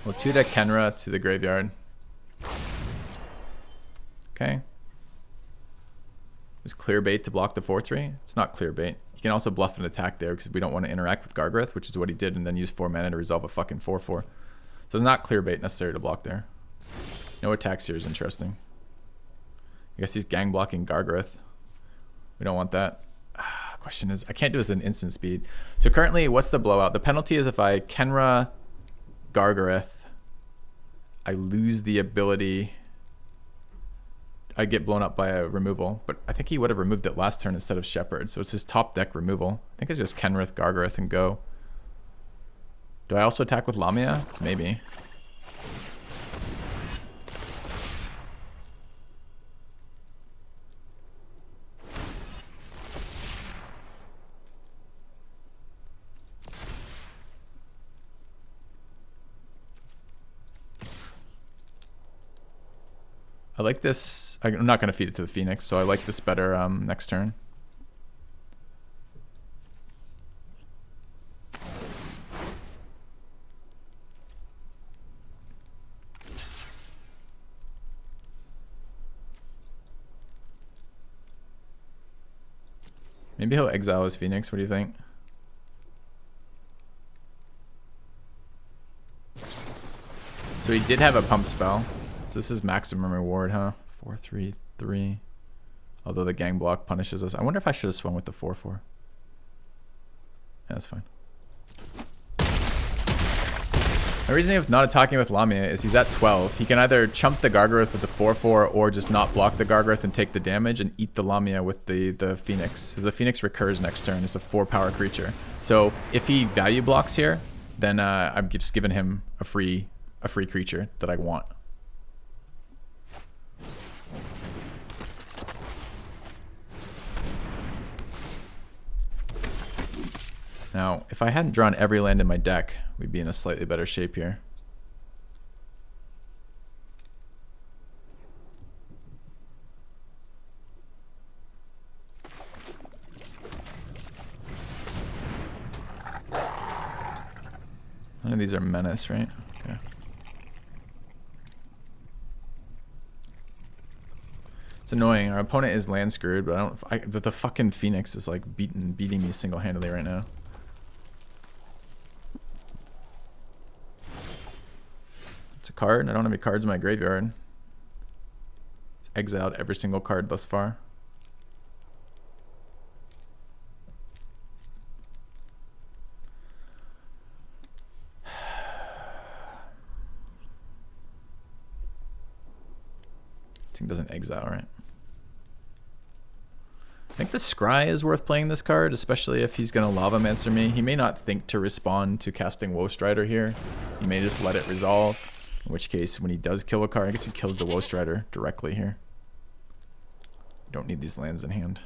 We'll 2-deck Kenra to the graveyard. Okay. Is clear bait to block the 4/3? It's not clear bait. You can also bluff an attack there because we don't want to interact with Gargareth, which is what he did, and then use 4 mana to resolve a fucking 4/4. So it's not clear bait necessary to block there. No attacks here is interesting. I guess he's gang blocking Gargareth. We don't want that. Question is, I can't do this in instant speed. So currently, what's the blowout? The penalty is if I Kenra Gargareth, I lose the ability. I get blown up by a removal, but I think he would have removed it last turn instead of Shepherd, so it's his top deck removal. I think it's just Kenrith, Gargareth, and go. Do I also attack with Lamia? It's maybe. I like this. I'm not going to feed it to the Phoenix, so I like this better next turn. Maybe he'll exile his Phoenix. What do you think? So he did have a pump spell. So this is maximum reward, huh? 4/3/3. Although the gang block punishes us. I wonder if I should have swung with the 4/4. Yeah, that's fine. The reason of not attacking with Lamia is he's at 12. He can either chump the Gargareth with the 4/4 or just not block the Gargareth and take the damage and eat the Lamia with the Phoenix. Because the Phoenix recurs next turn. It's a 4-power creature. So if he value blocks here, then I'm just giving him a free creature that I want. Now, if I hadn't drawn every land in my deck, we'd be in a slightly better shape here. None of these are menace, right? Okay. It's annoying. Our opponent is land screwed, but the fucking Phoenix is like beating me single-handedly right now. It's a card. I don't have any cards in my graveyard. Exiled every single card thus far. This thing doesn't exile, right? I think the Scry is worth playing this card, especially if he's going to Lava Mancer me. He may not think to respond to casting Woe Strider here. He may just let it resolve. In which case, when he does kill a card, I guess he kills the Woe Strider directly here. Don't need these lands in hand.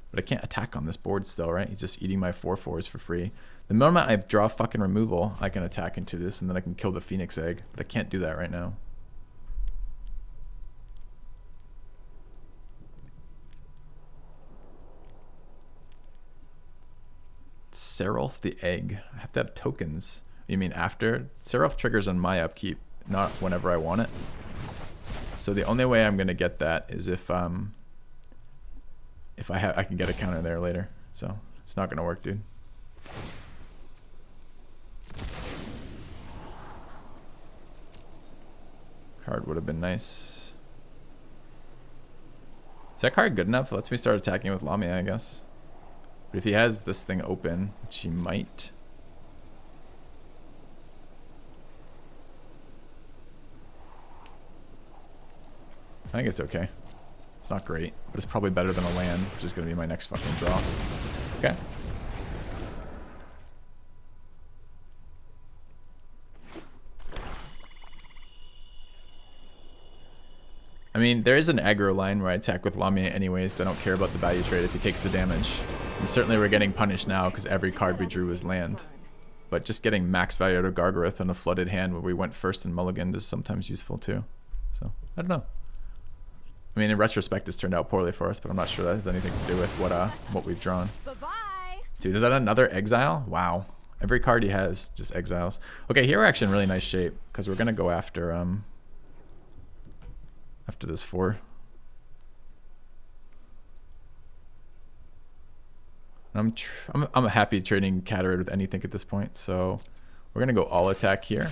But I can't attack on this board still, right? He's just eating my 4/4s for free. The moment I draw fucking removal, I can attack into this, and then I can kill the Phoenix Egg. But I can't do that right now. Seraph the egg? I have to have tokens. You mean after? Seraph triggers on my upkeep, not whenever I want it. So the only way I'm gonna get that is if I can get a counter there later. So it's not gonna work, dude. Card would have been nice. Is that card good enough? It lets me start attacking with Lamia, I guess. But if he has this thing open, which he might. I think it's okay. It's not great, but it's probably better than a land, which is going to be my next fucking draw. Okay. I mean, there is an aggro line where I attack with Lamia anyways, so I don't care about the value trade if he takes the damage. And certainly we're getting punished now because every card we drew was land. But just getting max value out of Gargaroth on a flooded hand where we went first and mulliganed is sometimes useful too. So, I don't know. I mean, in retrospect, it's turned out poorly for us, but I'm not sure that has anything to do with what we've drawn. Bye-bye. Dude, is that another exile? Wow. Every card he has just exiles. Okay, here we're actually in really nice shape because we're going to go after this 4. I'm happy trading Catarid with anything at this point, so we're gonna go all attack here.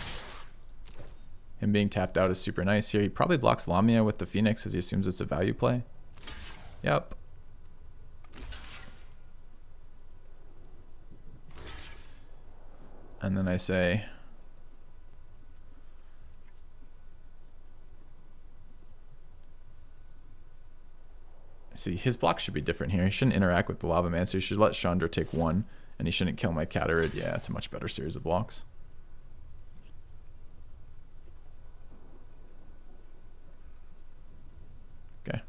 Him being tapped out is super nice here. He probably blocks Lamia with the Phoenix as he assumes it's a value play. Yep. And then I say, see, his block should be different here. He shouldn't interact with the Lavamancer. He should let Chandra take 1, and he shouldn't kill my Catarid. Yeah, it's a much better series of blocks. Okay.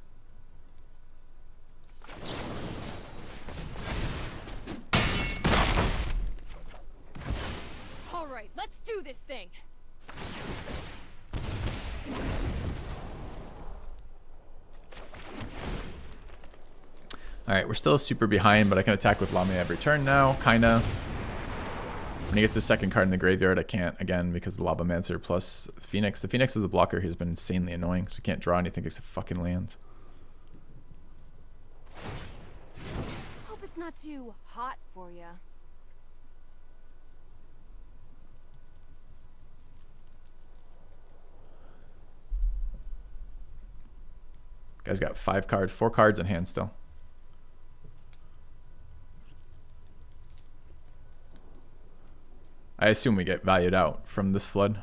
All right, let's do this thing. Alright, we're still super behind, but I can attack with Lamia every turn now, kinda. When he gets his second card in the graveyard, I can't, again, because the Lavamancer plus Phoenix. The Phoenix is the blocker who's been insanely annoying, so we can't draw anything except fucking lands. Hope it's not too hot for you. Guy's got 5 cards, 4 cards in hand still. I assume we get valued out from this flood.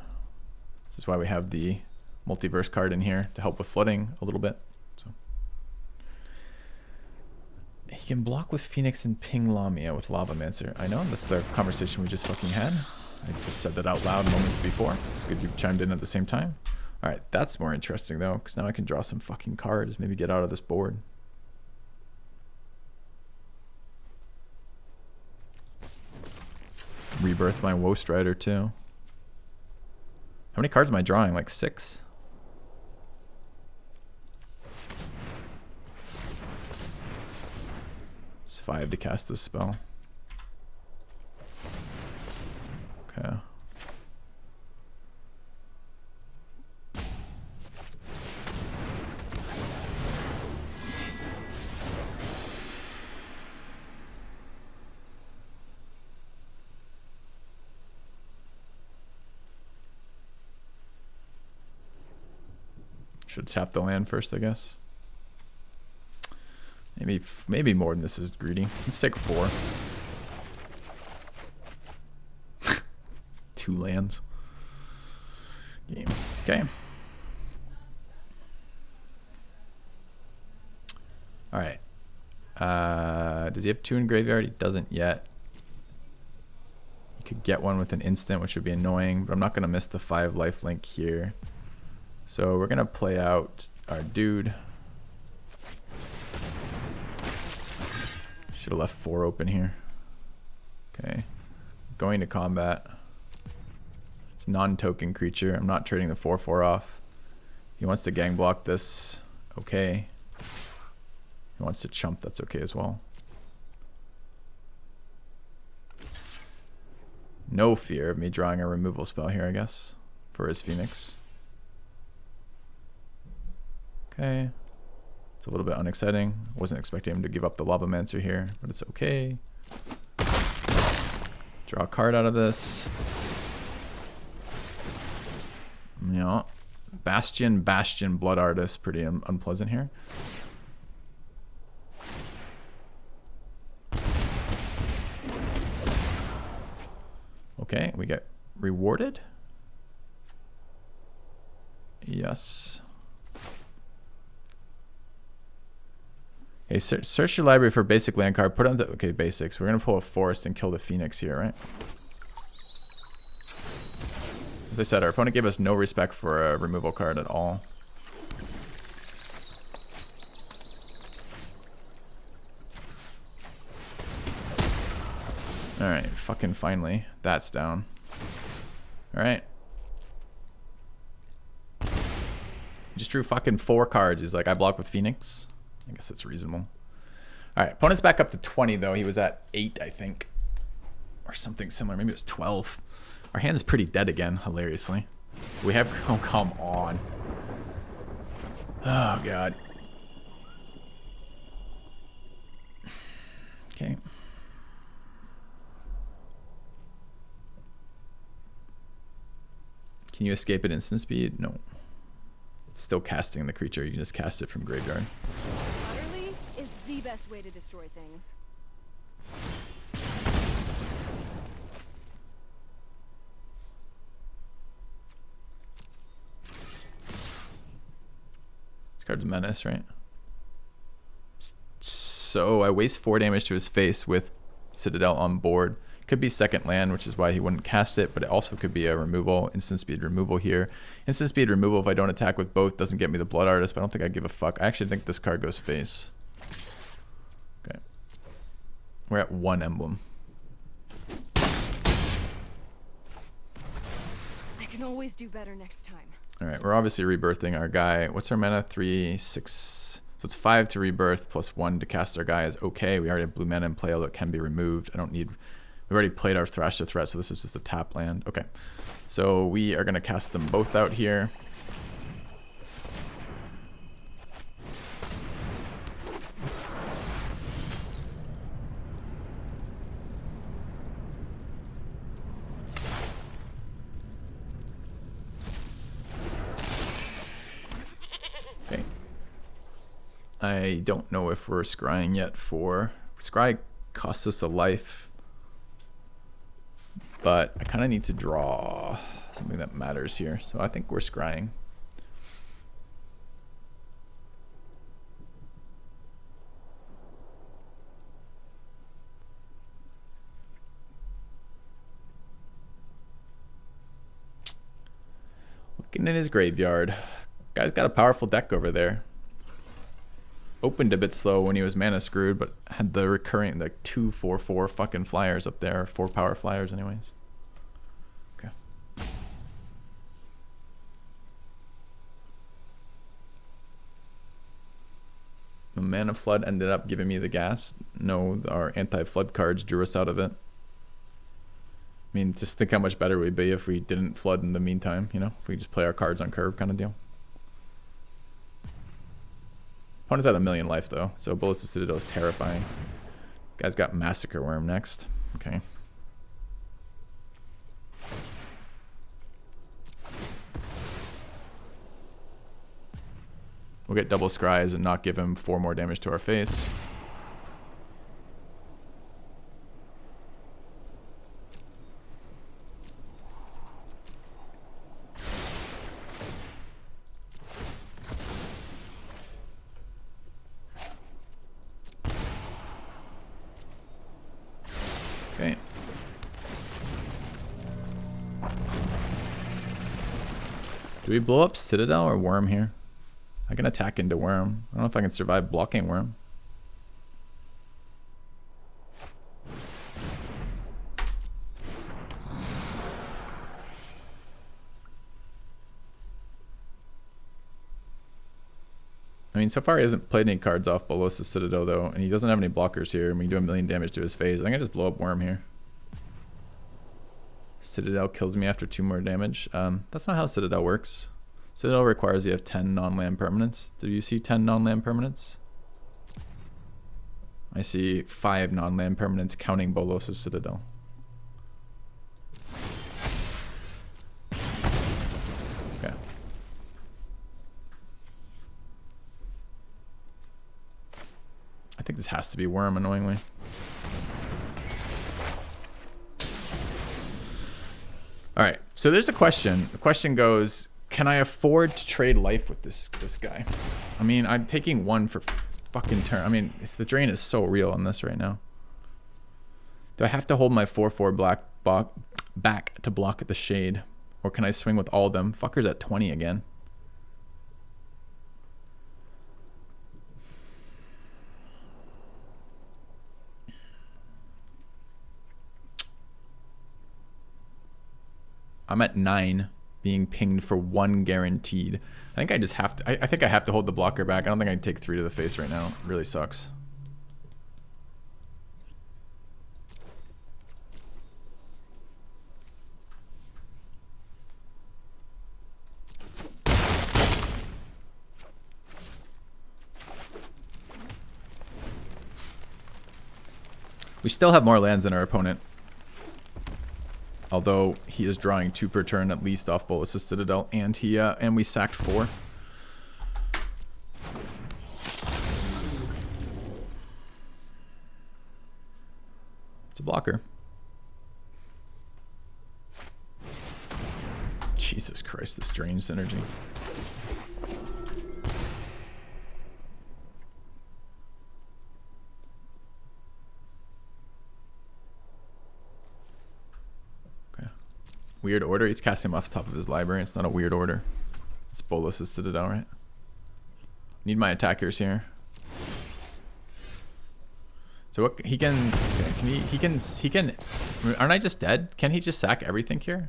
This is why we have the multiverse card in here to help with flooding a little bit. So he can block with Phoenix and ping Lamia with Lavamancer. I know, that's the conversation we just fucking had. I just said that out loud moments before. It's good you chimed in at the same time. Alright, that's more interesting though, because now I can draw some fucking cards, maybe get out of this board. Rebirth my Woe Strider too. How many cards am I drawing? Like 6? It's 5 to cast this spell. Okay. Should tap the land first, I guess. Maybe more than this is greedy. Let's take 4. 2 lands. Game. Okay. Alright. Does he have 2 in graveyard? He doesn't yet. He could get 1 with an instant, which would be annoying, but I'm not going to miss the 5 lifelink here. So we're going to play out our dude. Should have left 4 open here. Okay. Going to combat. It's non-token creature. I'm not trading the 4/4 off. He wants to gang block this. Okay. He wants to chump. That's okay as well. no fear of me drawing a removal spell here, I guess, for his Phoenix. Okay. It's a little bit unexciting. Wasn't expecting him to give up the Lavamancer here, but it's okay. Draw a card out of this. Yeah. Bastion, Blood Artist. Pretty unpleasant here. Okay, we get rewarded. Yes. Okay, search your library for basic land card. Put on the... Okay, basics. We're going to pull a forest and kill the Phoenix here, right? As I said, our opponent gave us no respect for a removal card at all. Alright, fucking finally. That's down. Alright. Just drew fucking 4 cards. He's like, I block with Phoenix. I guess it's reasonable. Alright, opponent's back up to 20 though. He was at 8, I think. Or something similar. Maybe it was 12. Our hand is pretty dead again, hilariously. We have... Oh, come on. Oh, God. Okay. Can you escape at instant speed? No. It's still casting the creature. You can just cast it from graveyard. Utterly is the best way to destroy things. This card's Menace, right? So I waste 4 damage to his face with Citadel on board. Could be second land, which is why he wouldn't cast it, but it also could be a removal, instant speed removal here. Instant speed removal, if I don't attack with both, doesn't get me the Blood Artist, but I don't think I give a fuck. I actually think this card goes face. Okay. We're at 1 emblem. I can always do better next time. Alright, we're obviously rebirthing our guy. What's our mana? 3, 6. So it's 5 to rebirth plus 1 to cast our guy is okay. We already have blue mana in play, although it can be removed. I don't need... We've already played our Thrash to Threat, so this is just a tap land. Okay. So we are going to cast them both out here. Okay. I don't know if we're scrying yet for... Scry costs us a life. But I kind of need to draw something that matters here. So I think we're scrying. Looking in his graveyard. Guy's got a powerful deck over there. Opened a bit slow when he was mana screwed, but had the recurring, like 2/4/4 fucking flyers up there. 4 power flyers anyways. Okay. The Mana Flood ended up giving me the gas. No, our anti-flood cards drew us out of it. I mean, just think how much better we'd be if we didn't flood in the meantime, you know? If we just play our cards on curve kind of deal. Opponent's at 1,000,000 life though, so Bullets to Citadel is terrifying. Guy's got Massacre Worm next. Okay. We'll get double scries and not give him 4 more damage to our face. Okay. Do we blow up Citadel or Worm here? I can attack into Worm. I don't know if I can survive blocking Worm. I mean, so far he hasn't played any cards off Bolos' Citadel though, and he doesn't have any blockers here, and we can do 1,000,000 damage to his phase. I think I just blow up Worm here. Citadel kills me after 2 more damage. That's not how Citadel works. Citadel requires you have 10 non-land permanents. Do you see 10 non-land permanents? I see 5 non-land permanents counting Bolos' Citadel. Okay. I think this has to be Worm, annoyingly. Alright, so there's a question. The question goes, can I afford to trade life with this guy? I mean, I'm taking 1 for fucking turn. I mean, the drain is so real on this right now. Do I have to hold my 4/4 black back to block at the shade? Or can I swing with all of them? Fucker's at 20 again. I'm at 9, being pinged for 1 guaranteed. I think I just have to. I think I have to hold the blocker back. I don't think I can take 3 to the face right now. It really sucks. We still have more lands than our opponent. Although he is drawing 2 per turn at least off Bolas' Citadel, and we sacked 4. It's a blocker. Jesus Christ, the strange synergy. Weird order. He's casting him off the top of his library. It's not a weird order. It's Bolas' Citadel, right? Need my attackers here. So what he can aren't I just dead? Can he just sack everything here?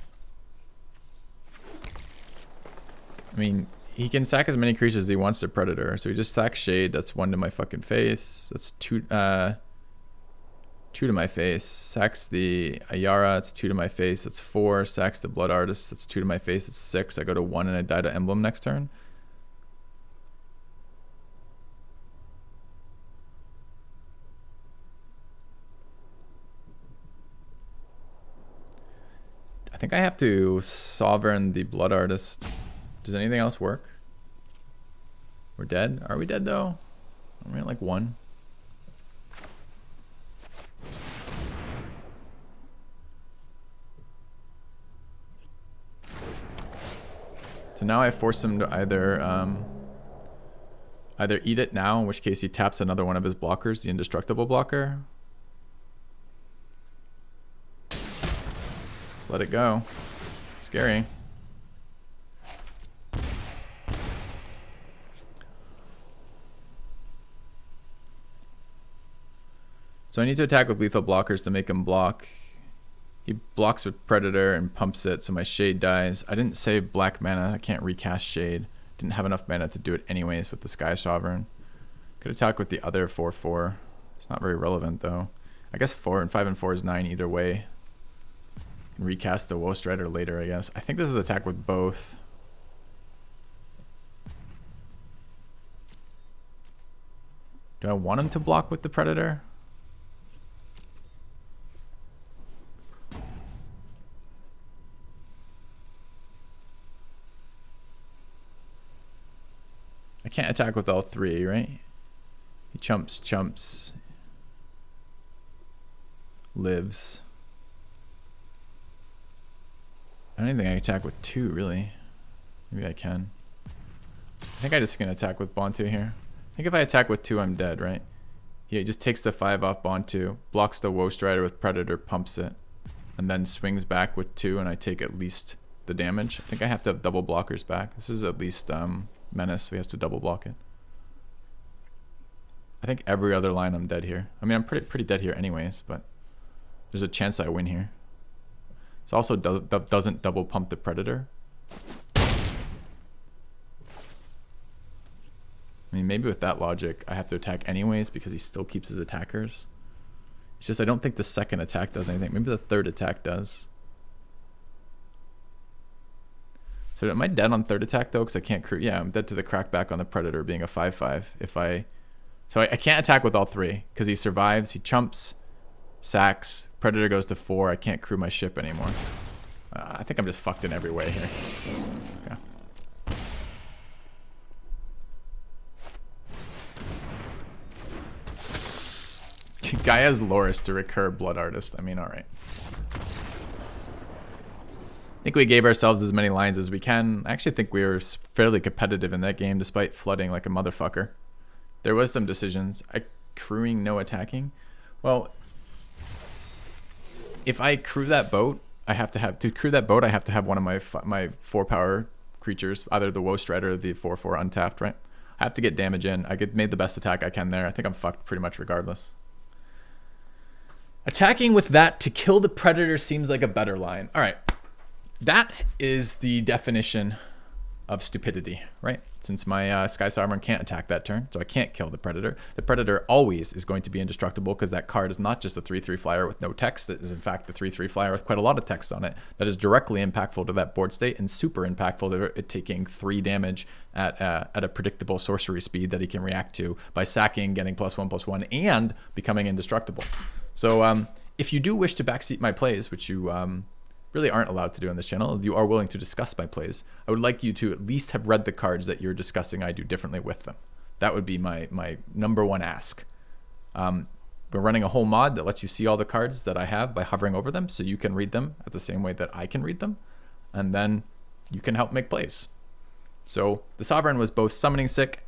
I mean, he can sack as many creatures as he wants to Predator. So he just sacks Shade. That's 1 to my fucking face. That's 2 to my face. Sacks the Ayara, it's 2 to my face. That's 4. Sacks the Blood Artist, that's 2 to my face. It's 6. I go to 1 and I die to Emblem next turn. I think I have to Sovereign the Blood Artist. Does anything else work? We're dead? Are we dead though? Are we at like 1? So now I force him to either eat it now, in which case he taps another one of his blockers, the indestructible blocker. Just let it go. Scary. So I need to attack with lethal blockers to make him block. He blocks with Predator and pumps it, so my Shade dies. I didn't save black mana. I can't recast Shade. Didn't have enough mana to do it anyways with the Sky Sovereign. Could attack with the other 4/4. It's not very relevant though. I guess 4 and 5 and 4 is 9 either way. Can recast the Woe Strider later, I guess. I think this is attack with both. Do I want him to block with the Predator? I can't attack with all 3, right? He chumps, lives. I don't even think I can attack with 2, really. Maybe I can. I think I just can attack with Bontu here. I think if I attack with 2, I'm dead, right? He just takes the 5 off Bontu, blocks the Woe Strider with Predator, pumps it, and then swings back with 2, and I take at least the damage. I think I have to have double blockers back. This is at least Menace, so he has to double block it. I think every other line I'm dead here. I mean, I'm pretty dead here anyways, but there's a chance I win here. This also doesn't double pump the Predator. I mean, maybe with that logic, I have to attack anyways because he still keeps his attackers. It's just I don't think the second attack does anything. Maybe the third attack does. So am I dead on third attack though? Because I can't yeah, I'm dead to the crackback on the Predator being a 5/5. So I can't attack with all three because he survives, he chumps, sacks, Predator goes to 4. I can't crew my ship anymore. I think I'm just fucked in every way here. Okay. Guy has Loris to recur Blood Artist. I mean, alright. I think we gave ourselves as many lines as we can. I actually think we were fairly competitive in that game despite flooding like a motherfucker. There was some decisions. Crewing, no attacking. Well, if I crew that boat, I have to have one of my 4 power creatures, either the Woe Strider or the 4/4 untapped, right? I have to get damage in. I made the best attack I can there. I think I'm fucked pretty much regardless. Attacking with that to kill the Predator seems like a better line. All right. That is the definition of stupidity, right? Since my Sky Sovereign can't attack that turn, so I can't kill the Predator. The Predator always is going to be indestructible because that card is not just a 3/3 flyer with no text. It is in fact the 3/3 flyer with quite a lot of text on it that is directly impactful to that board state and super impactful to it taking 3 damage at a predictable sorcery speed that he can react to by sacking, getting +1/+1, and becoming indestructible. So if you do wish to backseat my plays, which you really aren't allowed to do on this channel, you are willing to discuss my plays, I would like you to at least have read the cards that you're discussing I do differently with them. That would be my number one ask. We're running a whole mod that lets you see all the cards that I have by hovering over them, so you can read them at the same way that I can read them, and then you can help make plays. So the Sovereign was both summoning sick,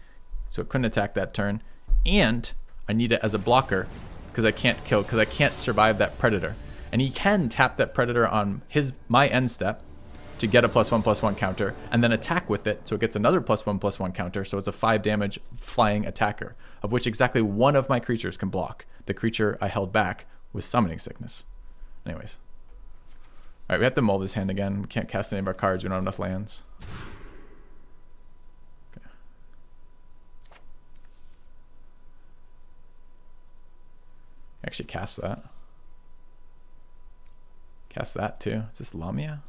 so it couldn't attack that turn, and I need it as a blocker because I can't survive that Predator. And he can tap that Predator on my end step to get a +1/+1 counter, and then attack with it, so it gets another +1/+1 counter, so it's a 5 damage flying attacker, of which exactly one of my creatures can block. The creature I held back was Summoning Sickness. Anyways. Alright, we have to mull this hand again. We can't cast any of our cards, we don't have enough lands. Okay. Actually cast that. Cast that too. Is this Lamia?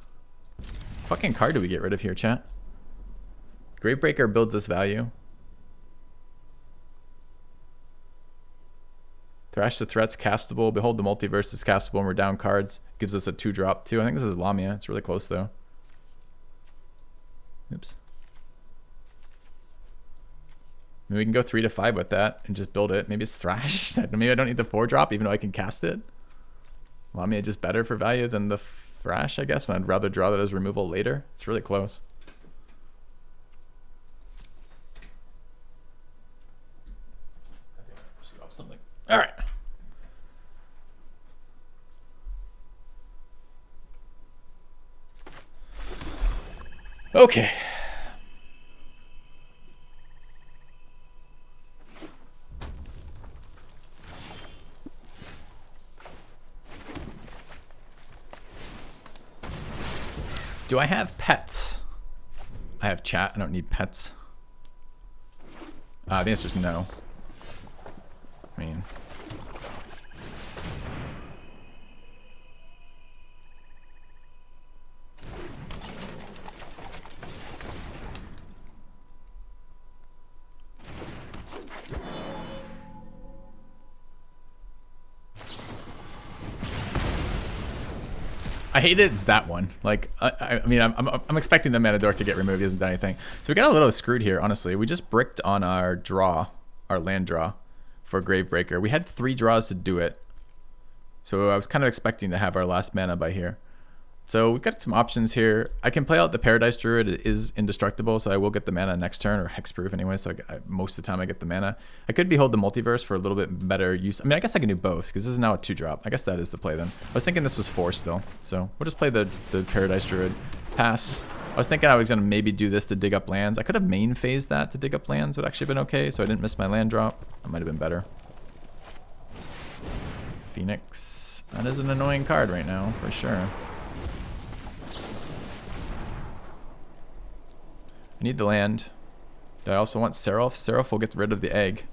Fucking card do we get rid of here, chat? Gravebreaker builds this value. Thrash the Threat's castable. Behold the Multiverse is castable and we're down cards. Gives us a 2-drop too. I think this is Lamia. It's really close though. Oops. Maybe we can go 3 to 5 with that and just build it. Maybe it's Thrash. Maybe I don't need the 4-drop even though I can cast it. Lamia just better for value than the Thrash, I guess, and I'd rather draw that as removal later. It's really close. Something. All right. Okay. Do I have pets? I have chat. I don't need pets. The answer is no. I mean... I hate it. It's that one. Like, I mean, I'm expecting the mana dork to get removed. He hasn't done anything. So we got a little screwed here, honestly. We just bricked on our draw, our land draw for Gravebreaker. We had 3 draws to do it. So I was kind of expecting to have our last mana by here. So we've got some options here. I can play out the Paradise Druid. It is indestructible, so I will get the mana next turn, or hexproof anyway, so most of the time I get the mana. I could behold the Multiverse for a little bit better use. I mean, I guess I can do both, because this is now a 2-drop. I guess that is the play then. I was thinking this was 4 still, so we'll just play the Paradise Druid. Pass. I was thinking I was going to maybe do this to dig up lands. I could have main phased that to dig up lands. Would actually have been okay, so I didn't miss my land drop. That might have been better. Phoenix. That is an annoying card right now, for sure. I need the land. Do I also want Seraph? Seraph will get rid of the egg.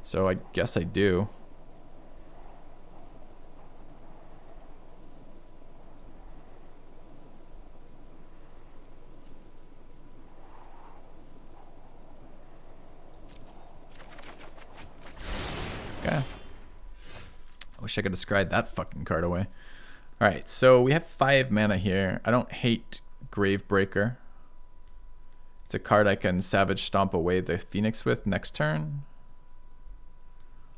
So I guess I do. Wish I could have scryed that fucking card away. Alright, so we have 5 mana here. I don't hate Gravebreaker. It's a card I can Savage Stomp away the Phoenix with next turn.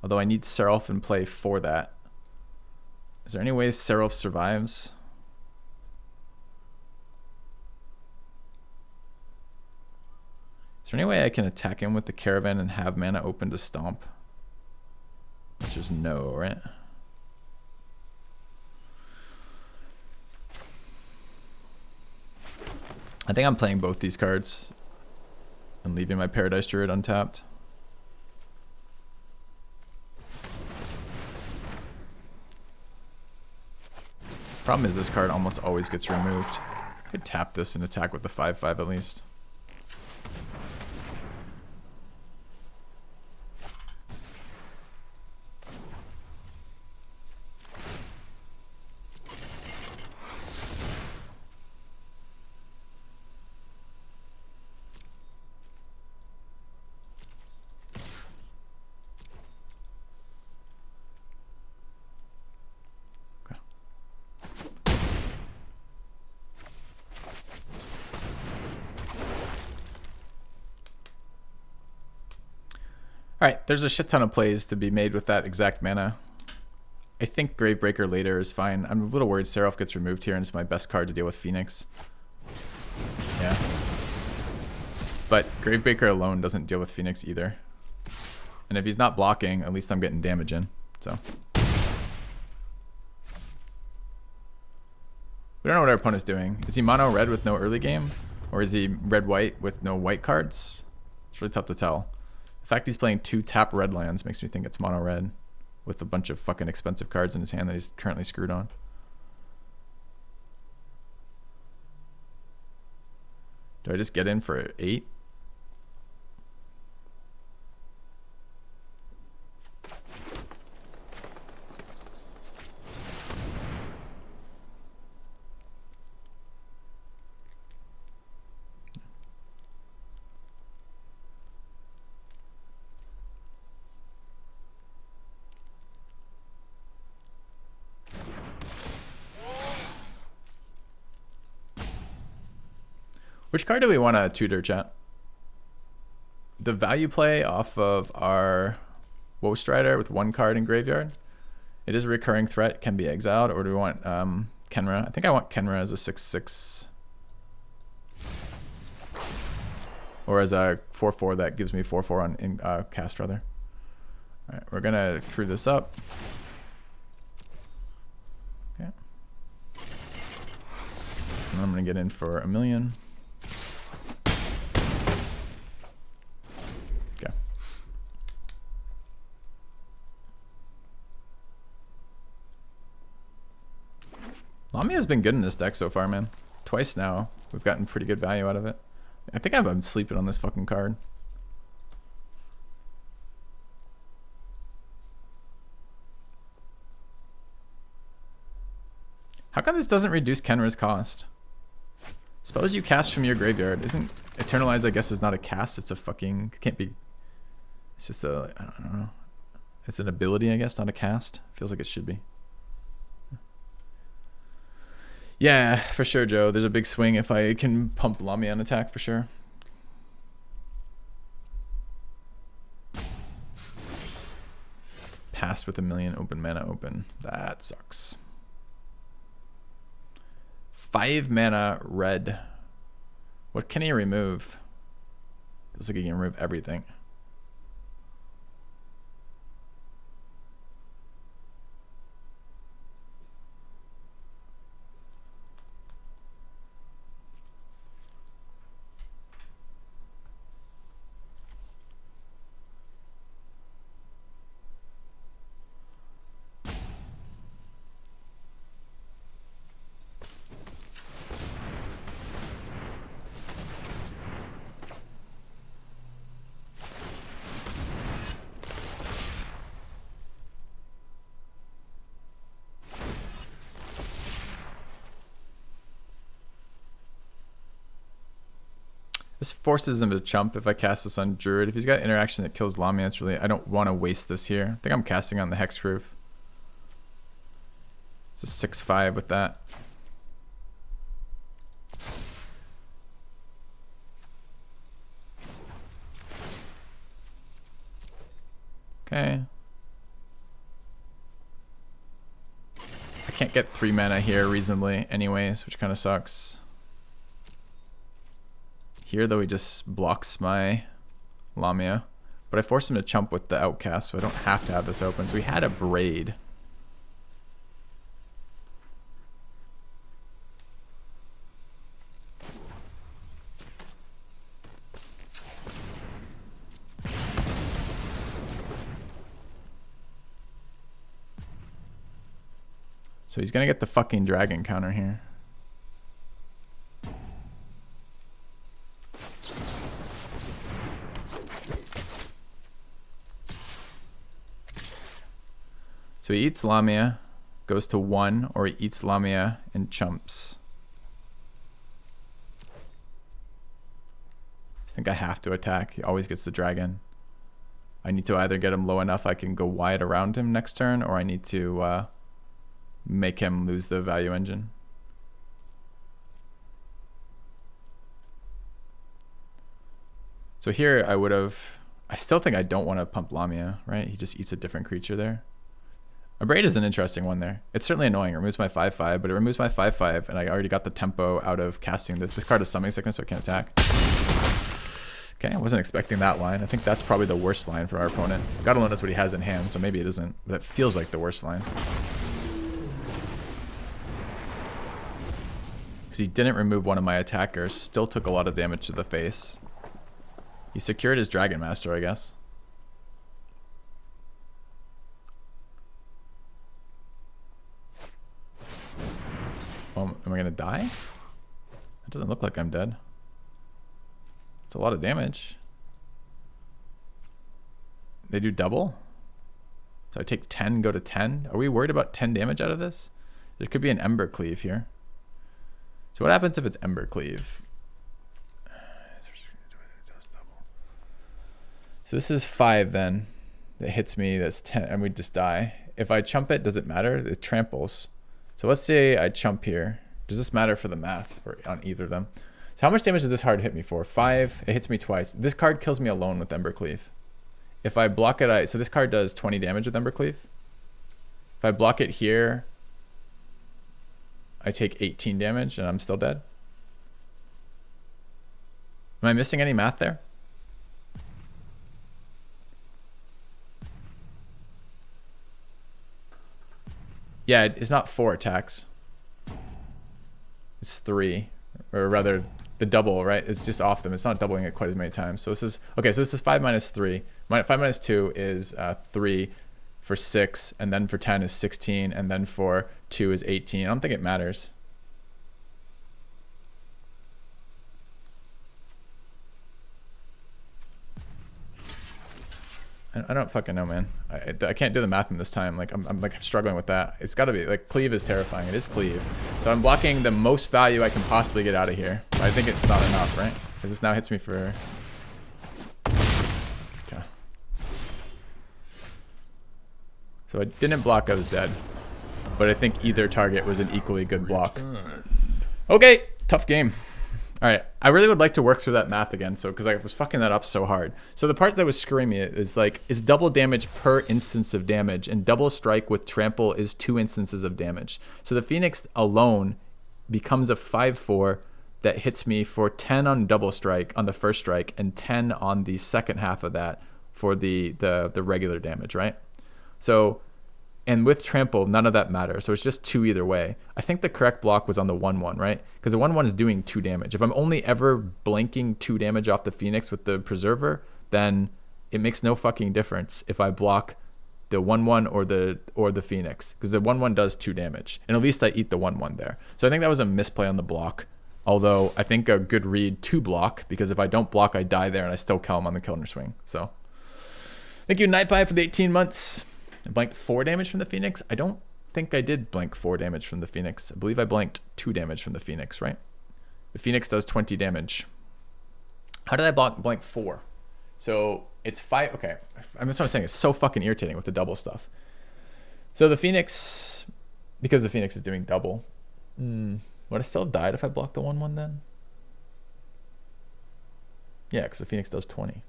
Although I need Seraph in play for that. Is there any way Seraph survives? Is there any way I can attack him with the Caravan and have mana open to Stomp? Which is no, right? I think I'm playing both these cards and leaving my Paradise Druid untapped. Problem is this card almost always gets removed. I could tap this and attack with the 5/5 at least. Alright, there's a shit ton of plays to be made with that exact mana. I think Gravebreaker later is fine. I'm a little worried Seraph gets removed here and it's my best card to deal with Phoenix. Yeah. But Gravebreaker alone doesn't deal with Phoenix either. And if he's not blocking, at least I'm getting damage in. So we don't know what our opponent's doing. Is he mono red with no early game? Or is he red white with no white cards? It's really tough to tell. The fact he's playing 2 tap red lands makes me think it's mono red with a bunch of fucking expensive cards in his hand that he's currently screwed on. Do I just get in for 8? Which card do we want to tutor, chat? The value play off of our Woe Strider with 1 card in graveyard. It is a recurring threat, can be exiled, or do we want Kenra? I think I want Kenra as a 6/6. Or as a 4/4 that gives me 4/4 on cast rather. Alright, we're gonna crew this up. Okay. And I'm gonna get in for 1 million. Lamia's been good in this deck so far, man. Twice now. We've gotten pretty good value out of it. I think I've been sleeping on this fucking card. How come this doesn't reduce Kenra's cost? Suppose you cast from your graveyard. Isn't Eternalize, I guess, is not a cast. It's a fucking... It can't be... It's just a... I don't know. It's an ability, I guess, not a cast. Feels like it should be. Yeah, for sure, Joe. There's a big swing if I can pump Lamia on attack, for sure. Passed with 1 million open mana open. That sucks. 5 mana red. What can he remove? Looks like he can remove everything. This forces him to chump if I cast this on Druid. If he's got interaction that kills Lamia, it's really... I don't want to waste this here. I think I'm casting on the Hexproof. Just 6-5 with that. Okay. I can't get 3 mana here reasonably anyways, which kind of sucks. Here though, he just blocks my Lamia. But I forced him to chump with the Outcast, so I don't have to have this open. So we had a Braid. So he's gonna get the fucking dragon counter here. So he eats Lamia, goes to 1, or he eats Lamia and chumps. I think I have to attack. He always gets the dragon. I need to either get him low enough I can go wide around him next turn, or I need to make him lose the value engine. So here I would have, I still think I don't want to pump Lamia, right? He just eats a different creature there. A Braid is an interesting one there. It's certainly annoying. It removes my 5/5, but it removes my 5/5, and I already got the tempo out of casting this. This card is Summoning Sickness, so I can't attack. Okay, I wasn't expecting that line. I think that's probably the worst line for our opponent. God alone knows what he has in hand, so maybe it isn't, but it feels like the worst line. Because he didn't remove one of my attackers, still took a lot of damage to the face. He secured his Dragon Master, I guess. Well, am I gonna die? It doesn't look like I'm dead. It's a lot of damage. They do double? So I take 10, go to 10? Are we worried about 10 damage out of this? There could be an Ember Cleave here. So what happens if it's Ember Cleave? So this is 5 then. That hits me, that's 10, and we just die. If I chump it, does it matter? It tramples. So let's say I chump here. Does this matter for the math or on either of them? So how much damage did this card hit me for? 5. It hits me twice. This card kills me alone with Ember Cleave. If I block it, so this card does 20 damage with Ember Cleave. If I block it here, I take 18 damage and I'm still dead. Am I missing any math there? Yeah, it's not 4 attacks. It's 3, or rather the double, right? It's just off them. It's not doubling it quite as many times. So this is, okay, so this is 5 minus 3. 5 minus 2 is 3 for 6, and then for 10 is 16, and then for 2 is 18. I don't think it matters. I don't fucking know, man. I can't do the math in this time. Like I'm like struggling with that. It's got to be like Cleave is terrifying. It is Cleave. So I'm blocking the most value I can possibly get out of here. But I think it's not enough, right? Because this now hits me for. Okay. So I didn't block. I was dead. But I think either target was an equally good block. Okay, tough game. All right, I really would like to work through that math again, so because I was fucking that up so hard. So the part that was screwing me is like it's double damage per instance of damage, and double strike with trample is 2 instances of damage. So the Phoenix alone becomes a 5/4 that hits me for 10 on double strike on the first strike, and 10 on the second half of that for the regular damage, right? So. And with trample, none of that matters. So it's just 2 either way. I think the correct block was on the 1/1, right? Because the 1/1 is doing 2 damage. If I'm only ever blanking 2 damage off the Phoenix with the Preserver, then it makes no fucking difference if I block the 1/1 or the Phoenix. Because the 1/1 does 2 damage. And at least I eat the 1/1 there. So I think that was a misplay on the block. Although I think a good read to block. Because if I don't block, I die there and I still kill him on the counter swing. So thank you, Nightpie, for the 18 months. I blanked 4 damage from the Phoenix. I don't think I did blank 4 damage from the Phoenix. I believe I blanked 2 damage from the Phoenix, right? The Phoenix does 20 damage. How did I blank 4? So it's 5. Okay, that's what I'm saying. It's so fucking irritating with the double stuff. So the Phoenix Because the Phoenix is doing double. Would I still have died if I blocked the 1/1 then? Yeah, because the Phoenix does 20.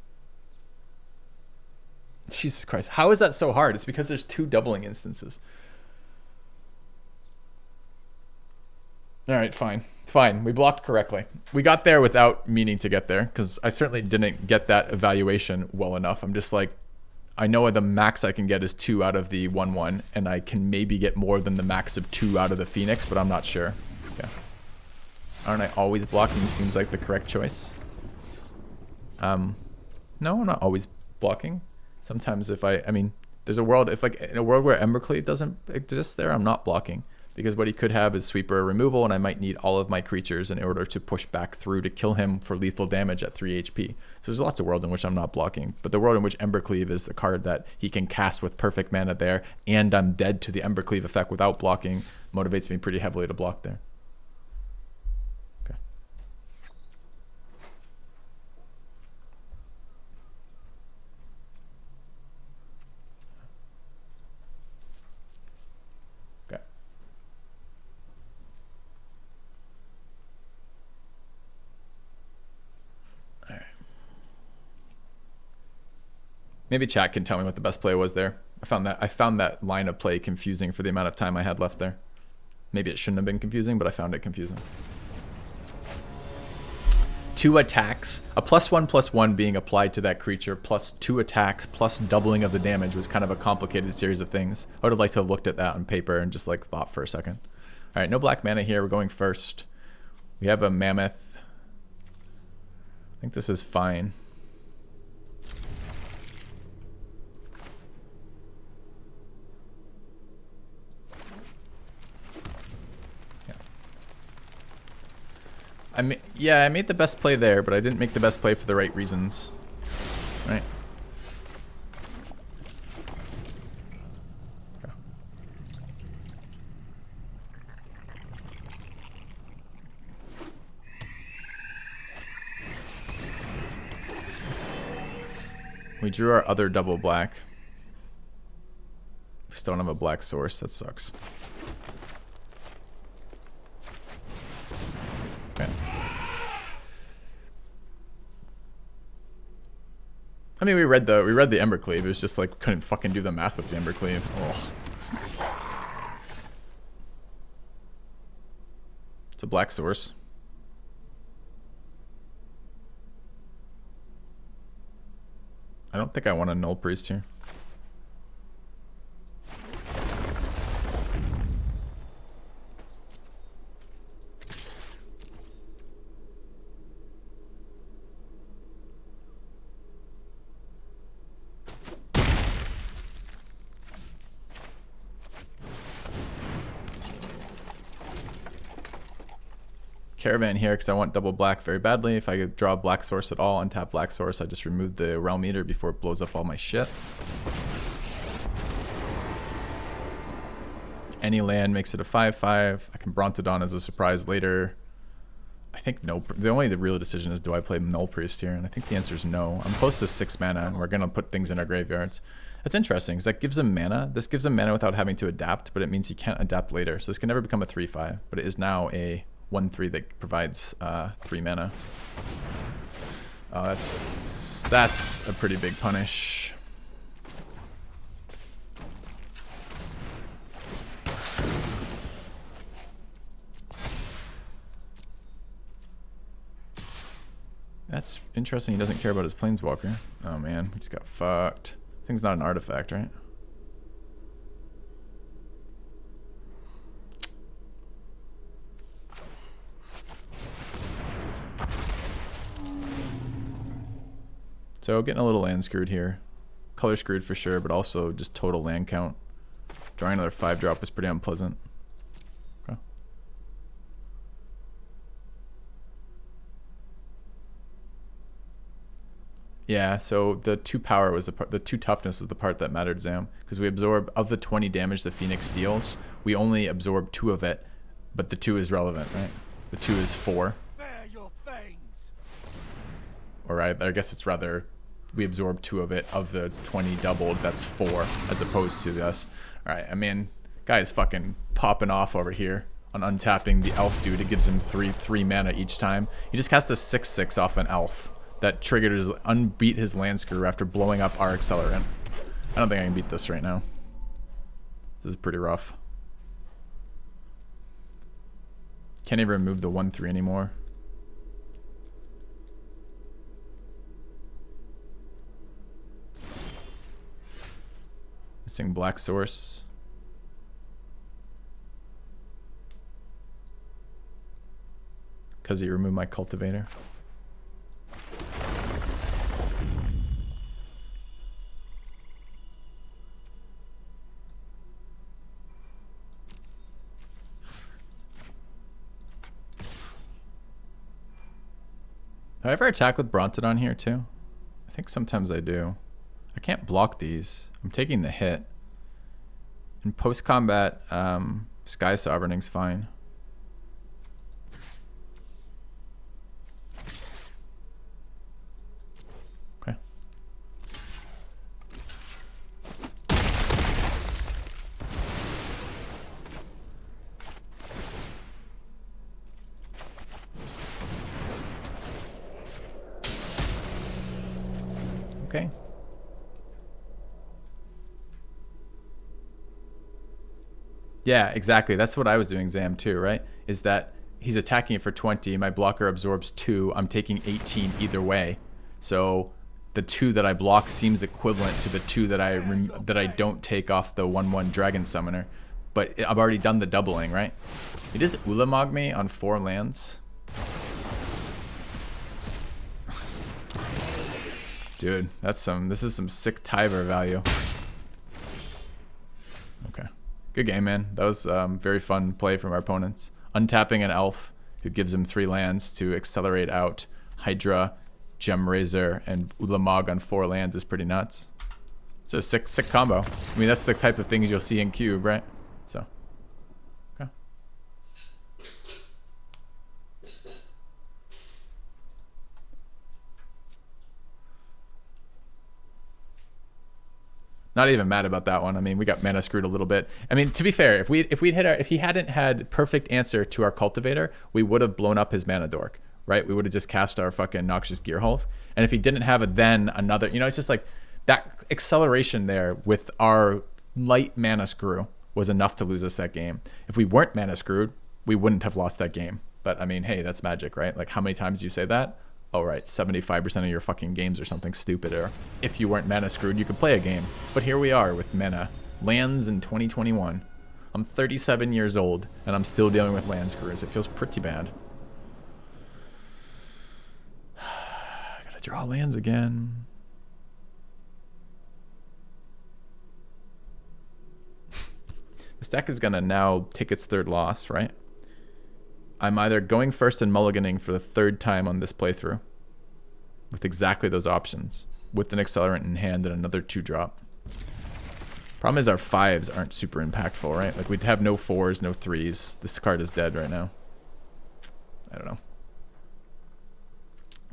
Jesus Christ. How is that so hard? It's because there's 2 doubling instances. All right, fine. Fine. We blocked correctly. We got there without meaning to get there, because I certainly didn't get that evaluation well enough. I'm just like, I know the max I can get is 2 out of the 1/1, and I can maybe get more than the max of 2 out of the Phoenix, but I'm not sure. Yeah. Aren't I always blocking? Seems like the correct choice. No, I'm not always blocking. Sometimes if I mean, there's a world, if like in a world where Embercleave doesn't exist there, I'm not blocking. Because what he could have is sweeper removal, and I might need all of my creatures in order to push back through to kill him for lethal damage at 3 HP. So there's lots of worlds in which I'm not blocking. But the world in which Embercleave is the card that he can cast with perfect mana there, and I'm dead to the Embercleave effect without blocking, motivates me pretty heavily to block there. Okay. Okay. Maybe chat can tell me what the best play was there. I found that line of play confusing for the amount of time I had left there. Maybe it shouldn't have been confusing, but I found it confusing. 2 attacks, a +1/+1 being applied to that creature, plus 2 attacks, plus doubling of the damage was kind of a complicated series of things. I would have liked to have looked at that on paper and just like thought for a second. All right, no black mana here. We're going first. We have a mammoth. I think this is fine. I made the best play there, but I didn't make the best play for the right reasons. Right? Okay. We drew our other double black. We still don't have a black source. That sucks. Okay. I mean, we read the Embercleave. It was just like couldn't fucking do the math with the Embercleave. Oh. It's a black source. I don't think I want a Null Priest here. Caravan here because I want double black very badly. If I could draw black source at all, untap black source, I just remove the Realm Eater before it blows up all my shit. Any land makes it a 5/5. I can Brontodon as a surprise later. I think no. The real decision is, do I play Null Priest here? And I think the answer is no. I'm close to 6 mana, and we're gonna put things in our graveyards. That's interesting because that gives him mana. This gives him mana without having to adapt, but it means he can't adapt later. So this can never become a 3/5, but it is now a 1/3 that provides 3 mana. That's a pretty big punish. That's interesting. He doesn't care about his Planeswalker. Oh man, he just got fucked. Thing's not an artifact, right? So getting a little land screwed here. Color screwed for sure, but also just total land count. Drawing another 5-drop is pretty unpleasant. Okay. Yeah, so the 2 power was the 2 toughness was the part that mattered, Zam, because we absorb of the 20 damage the Phoenix deals, we only absorb 2 of it, but the 2 is relevant, right? The 2 is 4. Bare your fangs. Or I guess it's rather we absorb 2 of it. Of the 20 doubled, that's 4 as opposed to this. All right, I mean, guy is fucking popping off over here on untapping the elf dude. It gives him 3 mana each time. He just cast a 6/6 off an elf that triggered his unbeat his land screw after blowing up our accelerant. I don't think I can beat this right now. This is pretty rough. Can't even remove the 1/3 anymore. Missing black source. Because you removed my cultivator. Do I ever attack with Bronted on here too? I think sometimes I do. I can't block these. I'm taking the hit. In post-combat, Sky Sovereigning's fine. Okay. Okay. Yeah, exactly. That's what I was doing, Zam, too, right? Is that he's attacking it for 20. My blocker absorbs 2. I'm taking 18 either way. So the 2 that I block seems equivalent to the 2 that I don't take off the 1/1 Dragon Summoner. But I've already done the doubling, right? It is Ulamog me on 4 lands. Dude, this is some sick Tyver value. Okay. Good game, man. That was very fun play from our opponents. Untapping an elf who gives him 3 lands to accelerate out Hydra, Gemrazor, and Ulamog on 4 lands is pretty nuts. It's a sick combo. I mean, that's the type of things you'll see in Cube, right? So, okay. Not even mad about that one. I mean, we got mana screwed a little bit. I mean, to be fair, if he hadn't had perfect answer to our cultivator, we would have blown up his mana dork, right? We would have just cast our fucking Noxious Gearholes. And if he didn't have it, then another, you know, it's just like that acceleration there with our light mana screw was enough to lose us that game. If we weren't mana screwed, we wouldn't have lost that game. But I mean, hey, that's Magic, right? Like, how many times do you say that? Oh, right, 75% of your fucking games or something stupid. Or if you weren't mana screwed, you could play a game. But here we are with mana. Lands in 2021. I'm 37 years old, and I'm still dealing with land screws. It feels pretty bad. Gotta draw lands again. This deck is gonna now take its 3rd loss, right? I'm either going first and mulliganing for the 3rd time on this playthrough with exactly those options, with an accelerant in hand and another 2-drop. Problem is our 5s aren't super impactful, right? Like, we'd have no 4s, no 3s. This card is dead right now. I don't know.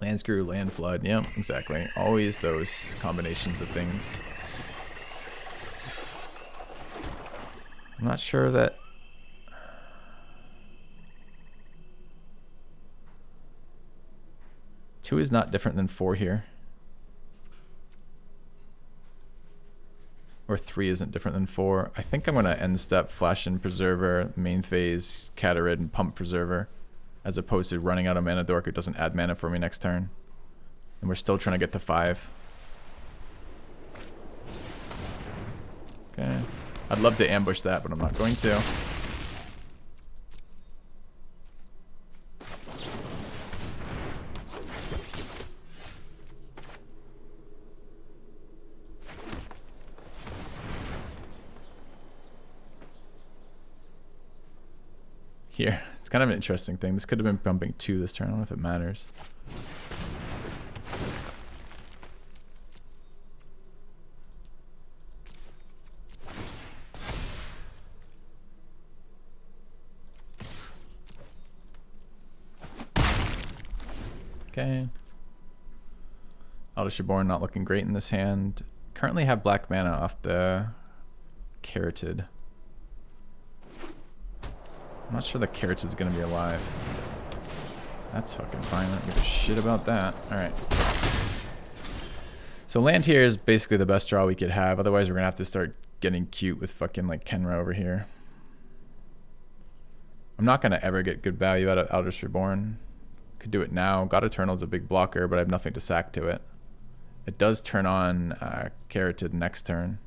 Land screw, land flood. Yeah, exactly. Always those combinations of things. I'm not sure that... Two is not different than 4 here. Or 3 isn't different than 4. I think I'm going to end step Flash and Preserver, main phase, Catarid, and Pump Preserver, as opposed to running out of mana dork. It doesn't add mana for me next turn. And we're still trying to get to 5. Okay. I'd love to ambush that, but I'm not going to. Here, it's kind of an interesting thing. This could have been bumping 2 this turn. I don't know if it matters. Okay. Eldritch Reborn not looking great in this hand. Currently have black mana off the Carotid. I'm not sure the Carrotid's gonna be alive. That's fucking fine. I don't give a shit about that. Alright. So land here is basically the best draw we could have. Otherwise, we're gonna have to start getting cute with fucking like Kenra over here. I'm not gonna ever get good value out of Eldritch Reborn. Could do it now. God Eternal's a big blocker, but I have nothing to sack to it. It does turn on Carrotid next turn.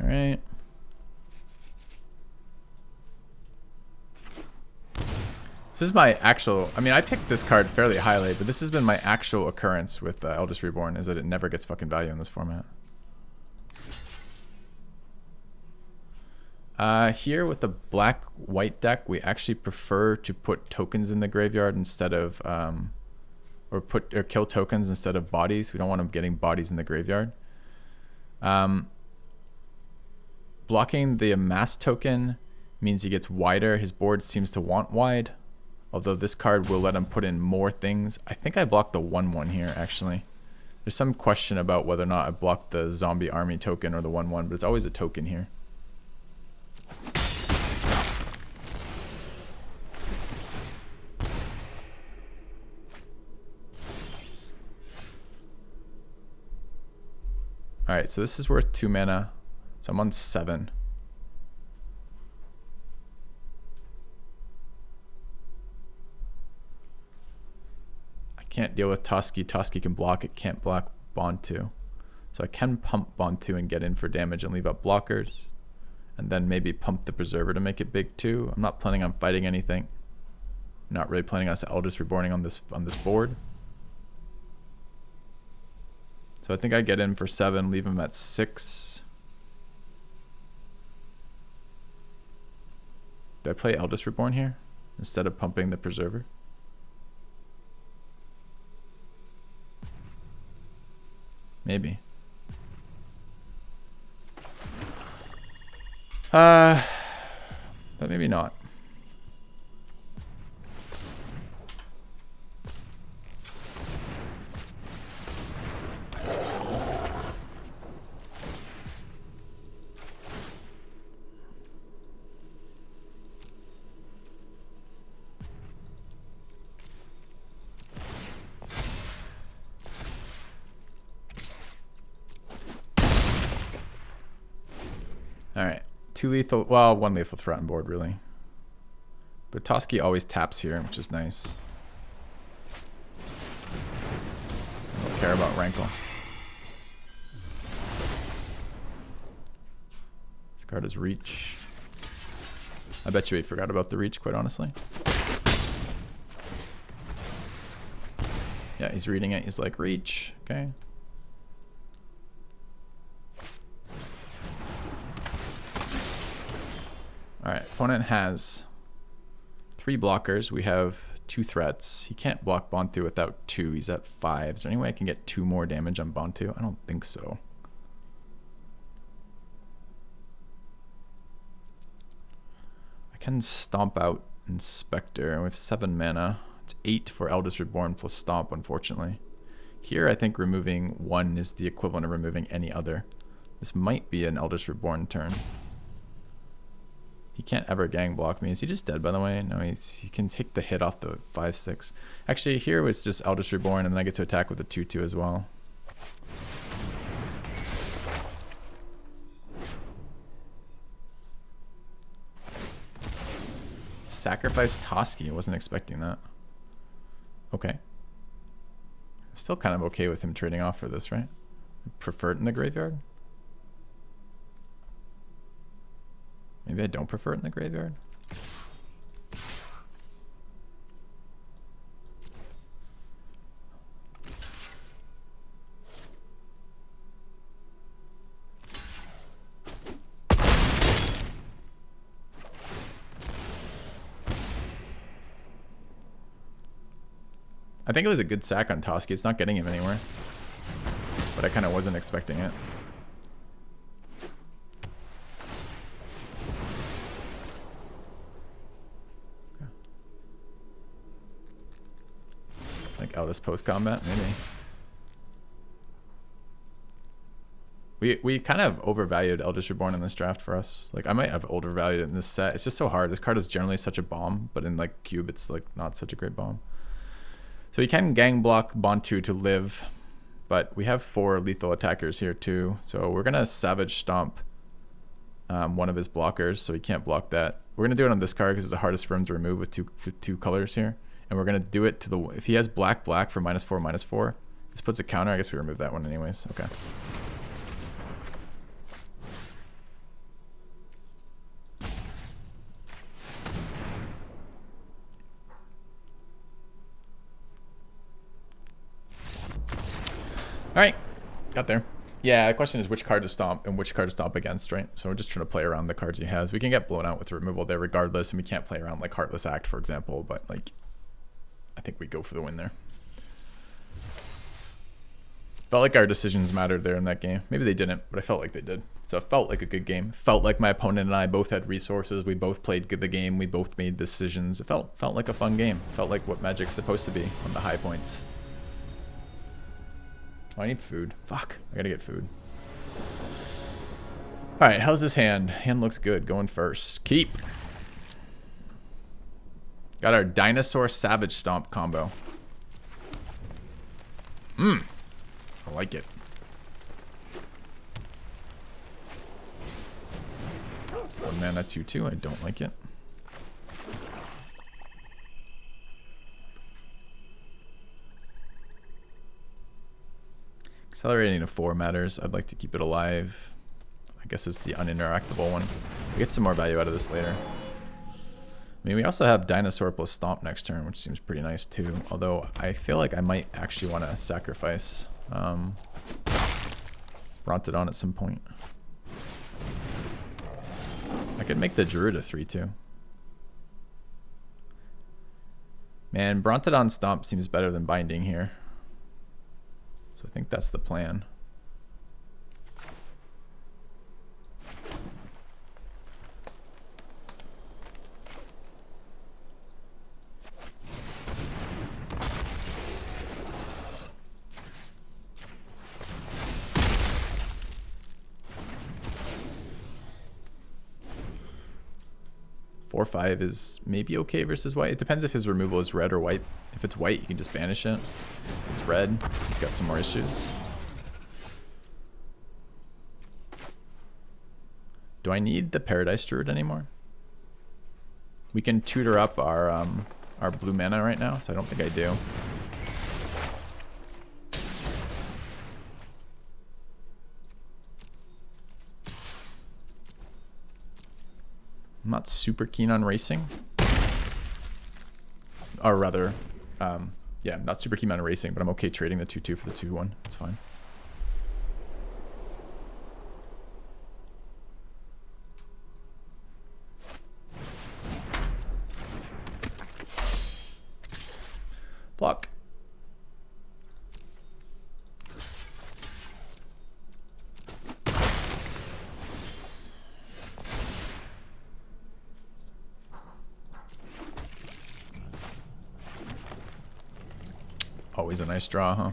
All right. This is my actual, I mean, I picked this card fairly highly, but this has been my actual occurrence with Eldritch Reborn, is that it never gets fucking value in this format. Here with the black-white deck, we actually prefer to put tokens in the graveyard instead of, or kill tokens instead of bodies. We don't want them getting bodies in the graveyard. Blocking the amass token means he gets wider. His board seems to want wide. Although this card will let him put in more things. I think I blocked the 1/1 here, actually. There's some question about whether or not I blocked the zombie army token or the 1/1, but it's always a token here. Alright, so this is worth 2 mana. So I'm on 7. Can't deal with Toski. Toski can block. It can't block Bond 2. So I can pump Bond 2 and get in for damage and leave up blockers. And then maybe pump the Preserver to make it big too. I'm not planning on fighting anything. I'm not really planning on Eldritch Reborning on this board. So I think I get in for 7, leave him at 6. Do I play Eldritch Reborn here instead of pumping the Preserver? Maybe. But maybe not. Alright, 2 lethal, well, 1 lethal threat on board, really. But Toski always taps here, which is nice. I don't care about Rankle. This card is Reach. I bet you he forgot about the Reach, quite honestly. Yeah, he's reading it, he's like, Reach, okay. Alright, opponent has 3 blockers. We have 2 threats. He can't block Bontu without 2. He's at 5. Is there any way I can get 2 more damage on Bontu? I don't think so. I can stomp out Inspector. We have 7 mana. It's 8 for Eldritch Reborn plus Stomp, unfortunately. Here, I think removing 1 is the equivalent of removing any other. This might be an Eldritch Reborn turn. He can't ever gang block me. Is he just dead, by the way? No, he can take the hit off the 5/6. Actually, here it's just Eldritch Reborn, and then I get to attack with the 2/2 as well. Sacrifice Toski. I wasn't expecting that. Okay. I'm still kind of okay with him trading off for this, right? Prefer it in the graveyard? Maybe I don't prefer it in the graveyard. I think it was a good sack on Toski. It's not getting him anywhere. but I kind of wasn't expecting it. Like Eldest post combat, maybe. We kind of overvalued Eldest Reborn in this draft for us. Like I might have overvalued it in this set. It's just so hard. This card is generally such a bomb, but in like cube, it's like not such a great bomb. So he can gang block Bantu to live, but we have 4 lethal attackers here too. So we're gonna Savage Stomp one of his blockers, so he can't block that. We're gonna do it on this card because it's the hardest for him to remove with two colors here. And we're gonna do it to the, if he has black for -4/-4, this puts a counter. I guess we remove that one anyways. Okay. All right, got there. Yeah, the question is which card to stomp and which card to stomp against, right? So we're just trying to play around the cards he has. We can get blown out with the removal there regardless, and we can't play around like Heartless Act, for example, but like, I think we go for the win there. Felt like our decisions mattered there in that game. Maybe they didn't, but I felt like they did. So it felt like a good game. Felt like my opponent and I both had resources. We both played good the game. We both made decisions. It felt like a fun game. Felt like what Magic's supposed to be on the high points. Oh, I need food. Fuck, I gotta get food. All right, how's this hand? Hand looks good. Going first. Keep. Got our Dinosaur Savage Stomp combo. I like it. One mana 2/2. I don't like it. Accelerating to 4 matters. I'd like to keep it alive. I guess it's the uninteractable one. We get some more value out of this later. I mean, we also have Dinosaur plus Stomp next turn, which seems pretty nice too. Although I feel like I might actually want to sacrifice Brontodon at some point. I could make the Druid a 3/2. Man, Brontodon Stomp seems better than Binding here. So I think that's the plan. Four, 5 is maybe okay versus white. It depends if his removal is red or white. If it's white, you can just banish it. If it's red, he's got some more issues. Do I need the Paradise Druid anymore? We can tutor up our blue mana right now, so I don't think I do. I'm not super keen on racing. Or rather, yeah, not super keen on racing, but I'm okay trading the 2/2 for the 2/1. It's fine. Block. Always a nice draw, huh?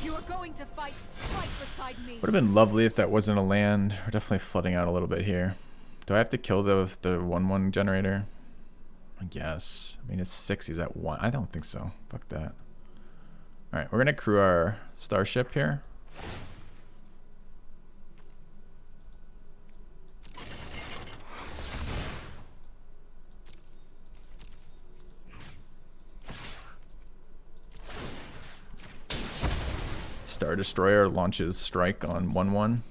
You are going to fight beside me. Would have been lovely if that wasn't a land. We're definitely flooding out a little bit here. Do I have to kill the 1/1 generator? I guess. I mean, it's 6. He's at 1. I don't think so. Fuck that. All right, we're gonna crew our starship here. Star Destroyer launches strike on 1/1.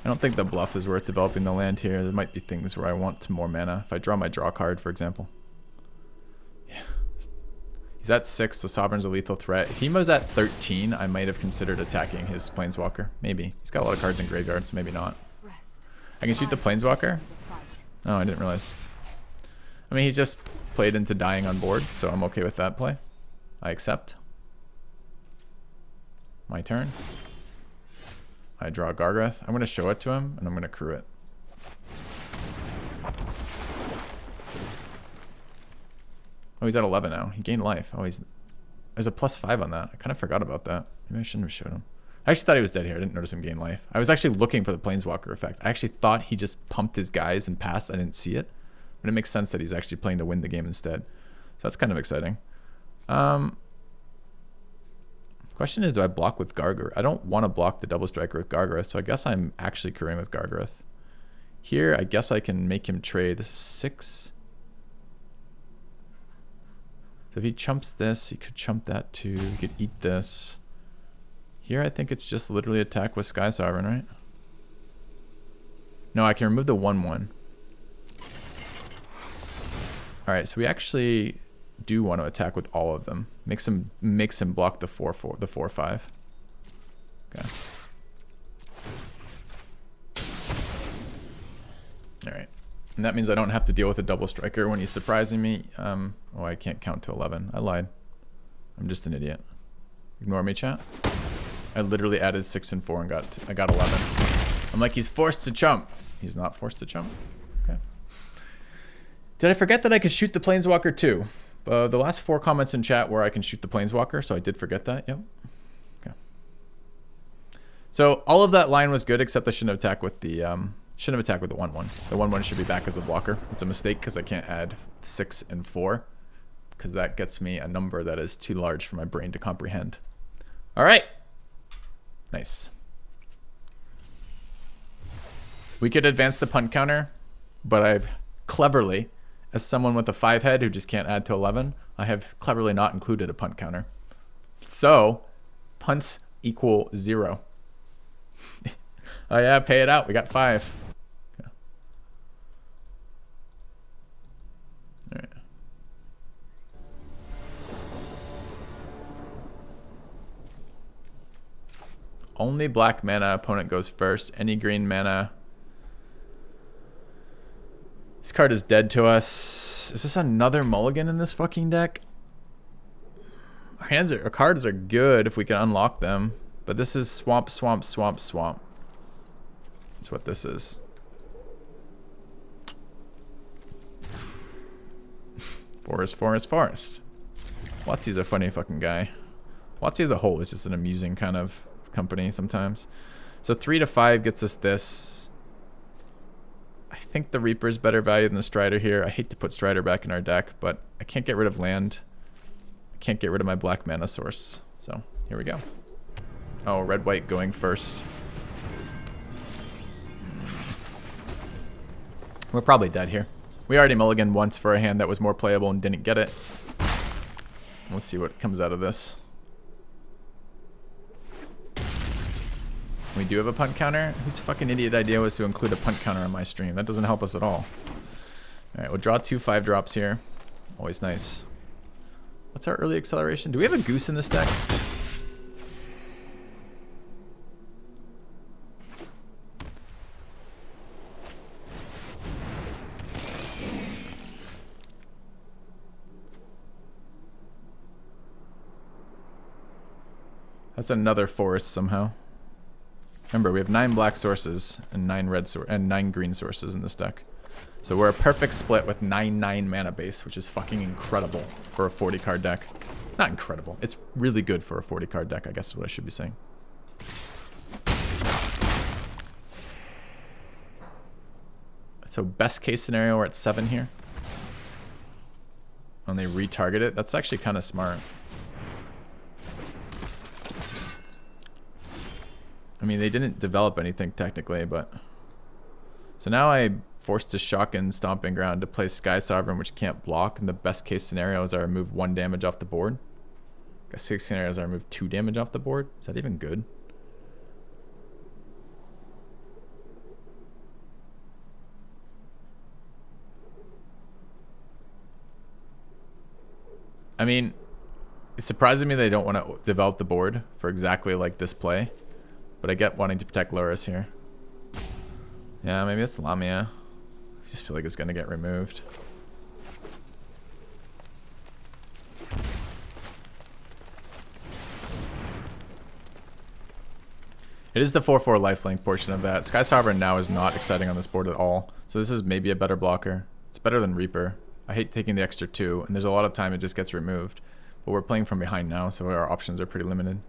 don't think the bluff is worth developing the land here. There might be things where I want more mana. If I draw my draw card, for example. Yeah. He's at 6, so Sovereign's a lethal threat. If he was at 13, I might have considered attacking his Planeswalker. Maybe. He's got a lot of cards in graveyard, so maybe not. I can shoot the Planeswalker? Oh, I didn't realize. I mean, he's just played into dying on board, so I'm okay with that play. I accept. My turn. I draw a Gargoth. I'm going to show it to him, and I'm going to crew it. Oh, he's at 11 now. He gained life. Oh, there's a +5 on that. I kind of forgot about that. Maybe I shouldn't have showed him. I actually thought he was dead here. I didn't notice him gain life. I was actually looking for the Planeswalker effect. I actually thought he just pumped his guys and passed. I didn't see it. But it makes sense that he's actually playing to win the game instead. So that's kind of exciting. Question is, do I block with Gargoth? I don't want to block the double striker with Gargoth, so I guess I'm actually crewing with Gargoth. Here, I guess I can make him trade. This is 6. So if he chumps this, he could chump that too. He could eat this. Here, I think it's just literally attack with Sky Sovereign, right? No, I can remove the 1/1. Alright, so we actually do want to attack with all of them. Makes him block the 4/4, the 4/5. Okay. Alright. And that means I don't have to deal with a double striker when he's surprising me. Oh, I can't count to 11. I lied. I'm just an idiot. Ignore me, chat. I literally added 6 and 4 and I got 11. I'm like, he's forced to chump. He's not forced to chump. Okay. Did I forget that I could shoot the Planeswalker too? The last 4 comments in chat were I can shoot the Planeswalker, so I did forget that. Yep. Okay. So all of that line was good, except I shouldn't have attacked with the 1/1. The 1/1 should be back as a blocker. It's a mistake because I can't add 6 and 4, because that gets me a number that is too large for my brain to comprehend. All right. Nice. We could advance the punt counter, but I've cleverly, as someone with a 5 head who just can't add to 11, I have cleverly not included a punt counter. So, punts equal 0. Oh yeah, pay it out. We got 5. Okay. All right. Only black mana, opponent goes first. Any green mana. This card is dead to us. Is this another mulligan in this fucking deck? Our cards are good if we can unlock them. But this is swamp, swamp, swamp, swamp. That's what this is. Forest, forest, forest. Watsy's a funny fucking guy. Watsy as a whole is just an amusing kind of company sometimes. So 3 to 5 gets us this. I think the Reaper is better value than the Strider here. I hate to put Strider back in our deck, but I can't get rid of land. I can't get rid of my black mana source. So here we go. Oh, red white going first. We're probably dead here. We already mulliganed once for a hand that was more playable and didn't get it. Let's see what comes out of this. We do have a punt counter. Whose fucking idiot idea was to include a punt counter on my stream? That doesn't help us at all. Alright, we'll draw 2 5-drops here. Always nice. What's our early acceleration? Do we have a goose in this deck? That's another forest somehow. Remember, we have 9 black sources and 9 green sources in this deck. So we're a perfect split with 9/9 mana base, which is fucking incredible for a 40 card deck. Not incredible. It's really good for a 40 card deck, I guess is what I should be saying. So best case scenario, we're at 7 here. And they retarget it. That's actually kind of smart. I mean, they didn't develop anything technically, but... So now I'm forced to shotgun Stomping Ground to play Sky Sovereign, which can't block. And the best case scenario is I remove 1 damage off the board. Best case scenario is I remove 2 damage off the board. Is that even good? I mean, it's surprising me they don't want to develop the board for exactly like this play. But I get wanting to protect Loris here. Yeah, maybe it's Lamia. I just feel like it's going to get removed. It is the 4/4 lifelink portion of that. Sky Sovereign now is not exciting on this board at all. So this is maybe a better blocker. It's better than Reaper. I hate taking the extra 2, and there's a lot of time it just gets removed. But we're playing from behind now, so our options are pretty limited.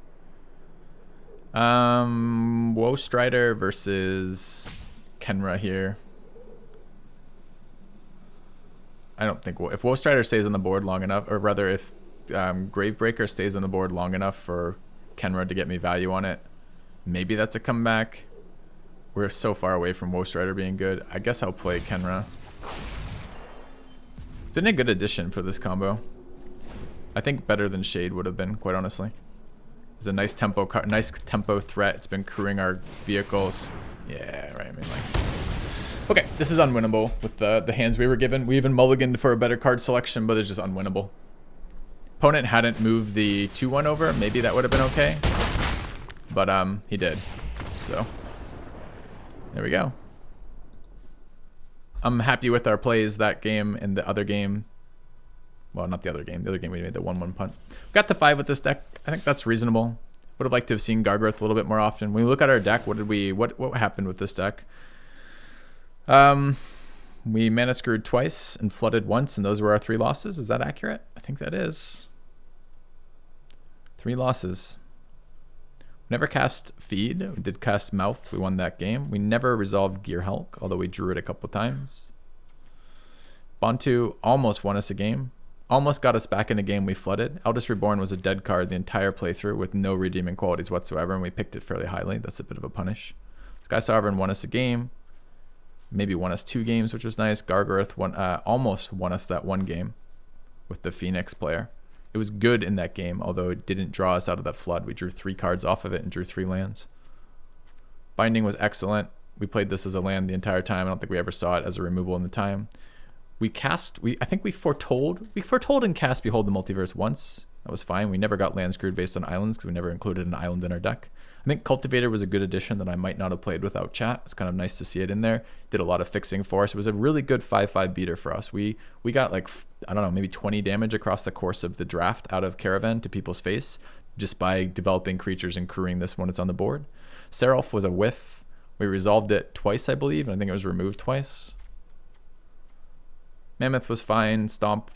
Woe Strider versus Kenra here. I don't think if Woe Strider stays on the board long enough, or rather if Gravebreaker stays on the board long enough for Kenra to get me value on it, maybe that's a comeback. We're so far away from Woe Strider being good. I guess I'll play Kenra. It's been a good addition for this combo. I think better than Shade would have been, quite honestly. It's a nice tempo threat. It's been crewing our vehicles. Yeah, right. I mean, like, okay, this is unwinnable with the hands we were given. We even mulliganed for a better card selection, but it's just unwinnable. Opponent hadn't moved the 2/1 over. Maybe that would have been okay, but he did. So there we go. I'm happy with our plays that game and the other game. Well, not the other game. The other game we made the 1/1 punt. Got to 5 with this deck. I think that's reasonable. Would have liked to have seen Gargoth a little bit more often. When we look at our deck, what happened with this deck? We mana screwed twice and flooded once, and those were our 3 losses. Is that accurate? I think that is. 3 losses. We never cast Feed. We did cast Mouth. We won that game. We never resolved Gear Hulk, although we drew it a couple times. Bantu almost won us a game. Almost got us back in a game we flooded. Eldest Reborn was a dead card the entire playthrough with no redeeming qualities whatsoever, and we picked it fairly highly. That's a bit of a punish. Sky Sovereign won us a game. Maybe won us 2 games, which was nice. Gargoth almost won us that 1 game with the Phoenix player. It was good in that game, although it didn't draw us out of that flood. We drew 3 cards off of it and drew 3 lands. Binding was excellent. We played this as a land the entire time. I don't think we ever saw it as a removal in the time. I think we foretold and cast Behold the Multiverse once. That was fine. We never got land screwed based on islands because we never included an island in our deck. I think Cultivator was a good addition that I might not have played without chat. It's kind of nice to see it in there. Did a lot of fixing for us. It was a really good 5/5 beater for us. We got like, I don't know, maybe 20 damage across the course of the draft out of Caravan to people's face just by developing creatures and crewing this when it's on the board. Seraph was a whiff. We resolved it twice, I believe, and I think it was removed twice. Mammoth was fine. Stomp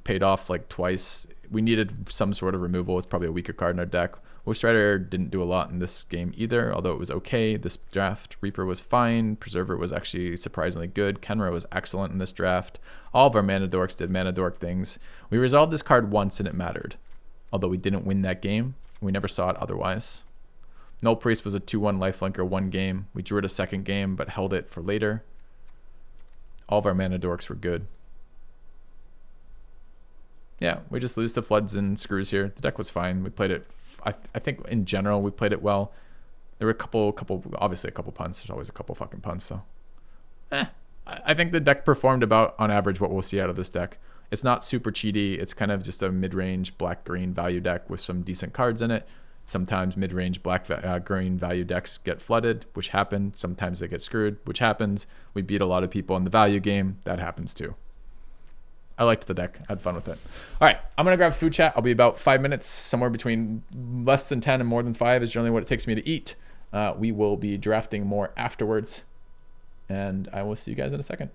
paid off like twice. We needed some sort of removal. It's probably a weaker card in our deck. Woe Strider didn't do a lot in this game either, although it was okay. This draft, Reaper was fine. Preserver was actually surprisingly good. Kenra was excellent in this draft. All of our Mana Dorks did Mana Dork things. We resolved this card once and it mattered, although we didn't win that game. We never saw it otherwise. Null Priest was a 2/1 lifelinker 1 game. We drew it a 2nd game, but held it for later. All of our Mana Dorks were good. Yeah, we just lose to floods and screws here. The deck was fine. We played it. I think in general we played it well. There were obviously a couple punts. There's always a couple fucking punts though. I think the deck performed about on average what we'll see out of this deck. It's not super cheaty. It's kind of just a mid-range black-green value deck with some decent cards in it. Sometimes mid-range black-green value decks get flooded, which happened. Sometimes they get screwed, which happens. We beat a lot of people in the value game. That happens too. I liked the deck. I had fun with it. All right, I'm going to grab food chat. I'll be about 5 minutes. Somewhere between less than 10 and more than 5 is generally what it takes me to eat. We will be drafting more afterwards. And I will see you guys in a second.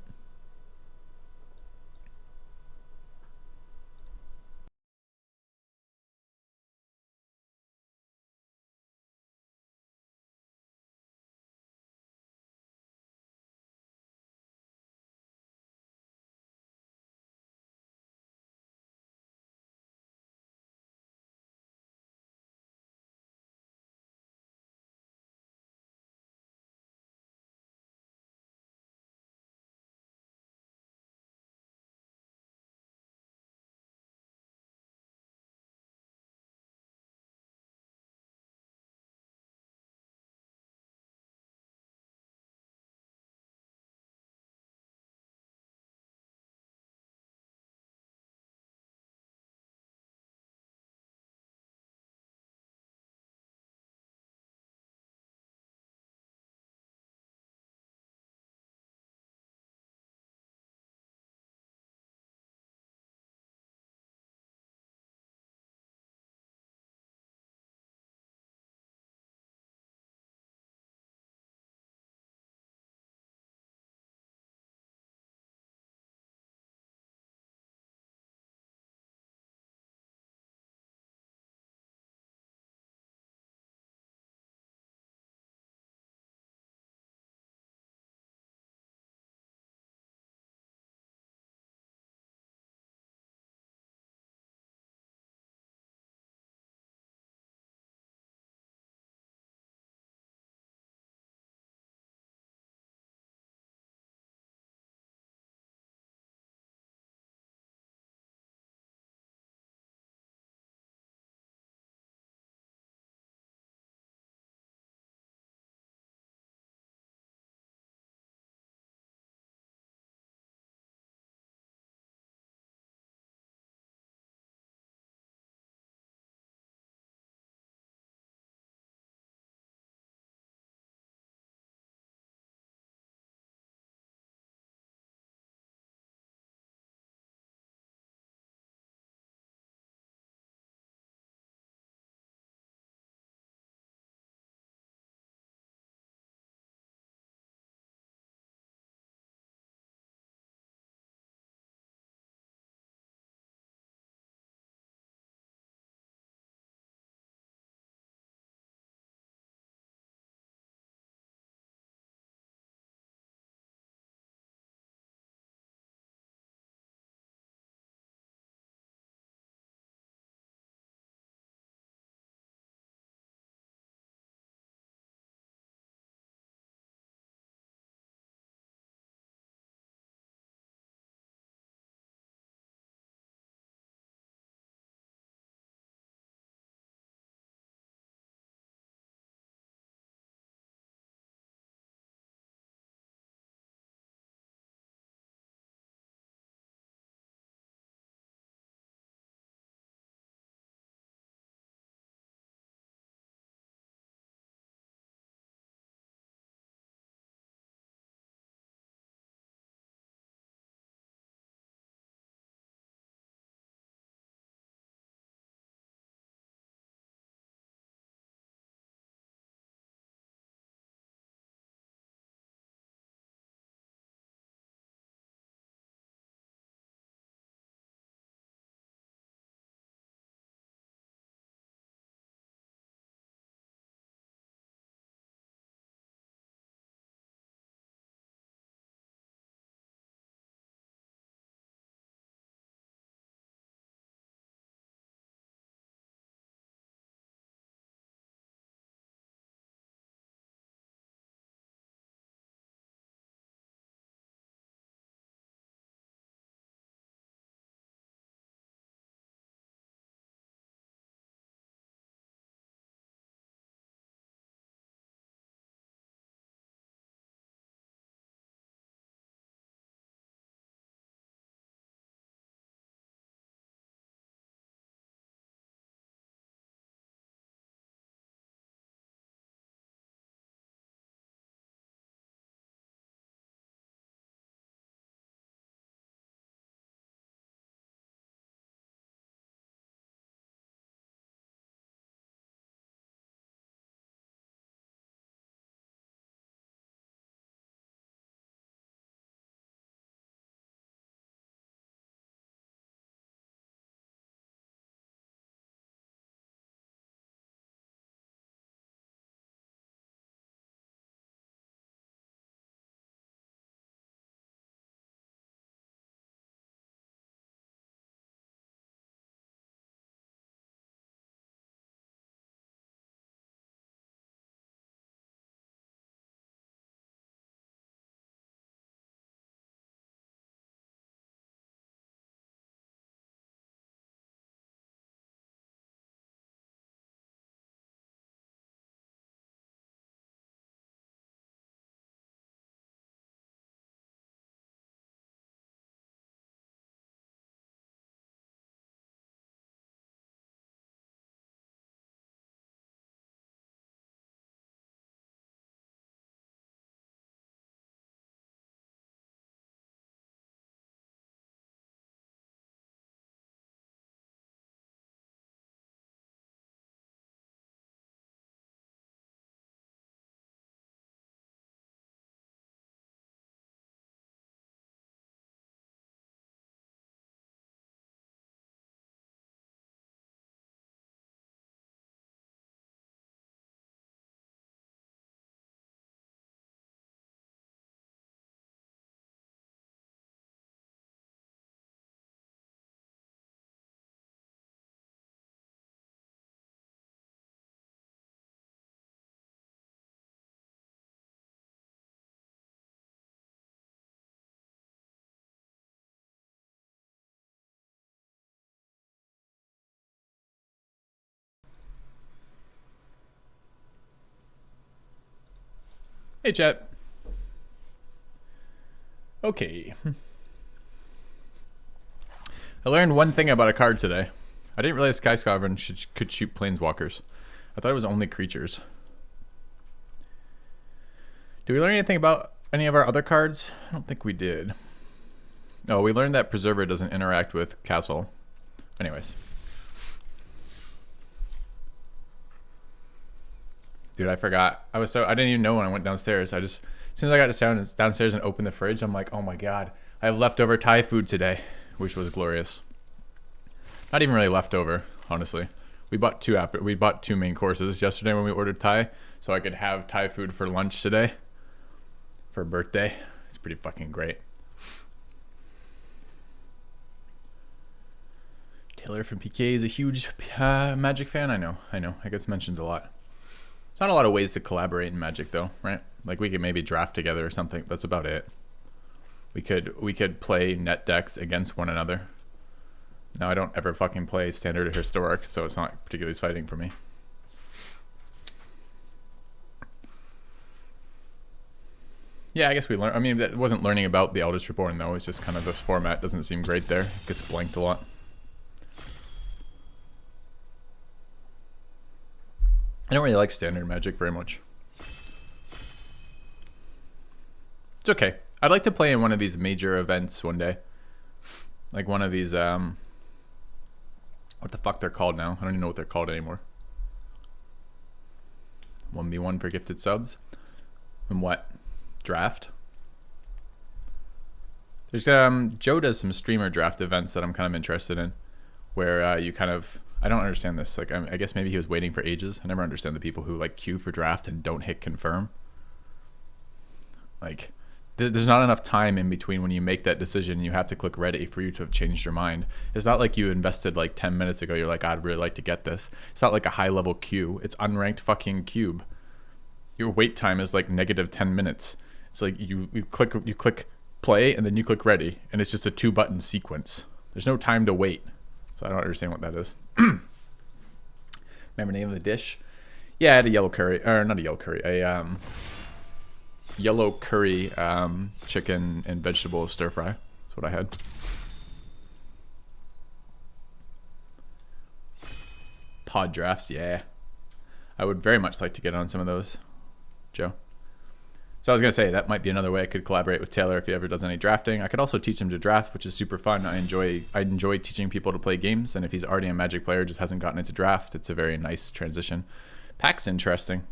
Hey, chat. Okay. I learned one thing about a card today. I didn't realize Sky Sovereign could shoot planeswalkers. I thought it was only creatures. Did we learn anything about any of our other cards? I don't think we did. Oh, we learned that Preserver doesn't interact with Castle. Anyways. Dude, I forgot. I didn't even know when I went downstairs. As soon as I got downstairs and opened the fridge, I'm like, oh my god, I have leftover Thai food today, which was glorious. Not even really leftover, honestly. We bought two main courses yesterday when we ordered Thai, so I could have Thai food for lunch today for birthday. It's pretty fucking great. Taylor from PK is a huge Magic fan. I know. It gets mentioned a lot. There's not a lot of ways to collaborate in Magic though, right? Like we could maybe draft together or something. That's about it. We could play net decks against one another. Now I don't ever fucking play Standard or Historic, so it's not particularly exciting for me. Yeah, I guess we learned. I mean, that wasn't learning about the Eldest Reborn though. It's just kind of this format doesn't seem great there. It gets blanked a lot. I don't really like Standard Magic very much. It's okay. I'd like to play in one of these major events one day. Like one of these, what the fuck they're called now? I don't even know what they're called anymore. 1v1 for gifted subs. And what? Draft? There's, Joe does some streamer draft events that I'm kind of interested in. Where you kind of... I don't understand this. Like, I guess maybe he was waiting for ages. I never understand the people who like queue for draft and don't hit confirm. Like, there's not enough time in between when you make that decision. You have to click ready for you to have changed your mind. It's not like you invested like 10 minutes ago. You're like, I'd really like to get this. It's not like a high level queue. It's unranked fucking cube. Your wait time is like negative 10 minutes. It's like you click play and then you click ready, and it's just a 2-button sequence. There's no time to wait. So I don't understand what that is. Remember the name of the dish? Yeah, I had a yellow curry, or not a yellow curry, a yellow curry chicken and vegetable stir fry. That's what I had. Pod drafts, yeah. I would very much like to get on some of those, Joe. So I was going to say, that might be another way I could collaborate with Taylor if he ever does any drafting. I could also teach him to draft, which is super fun. I enjoy teaching people to play games, and if he's already a Magic player, just hasn't gotten into draft, it's a very nice transition. Pack's interesting.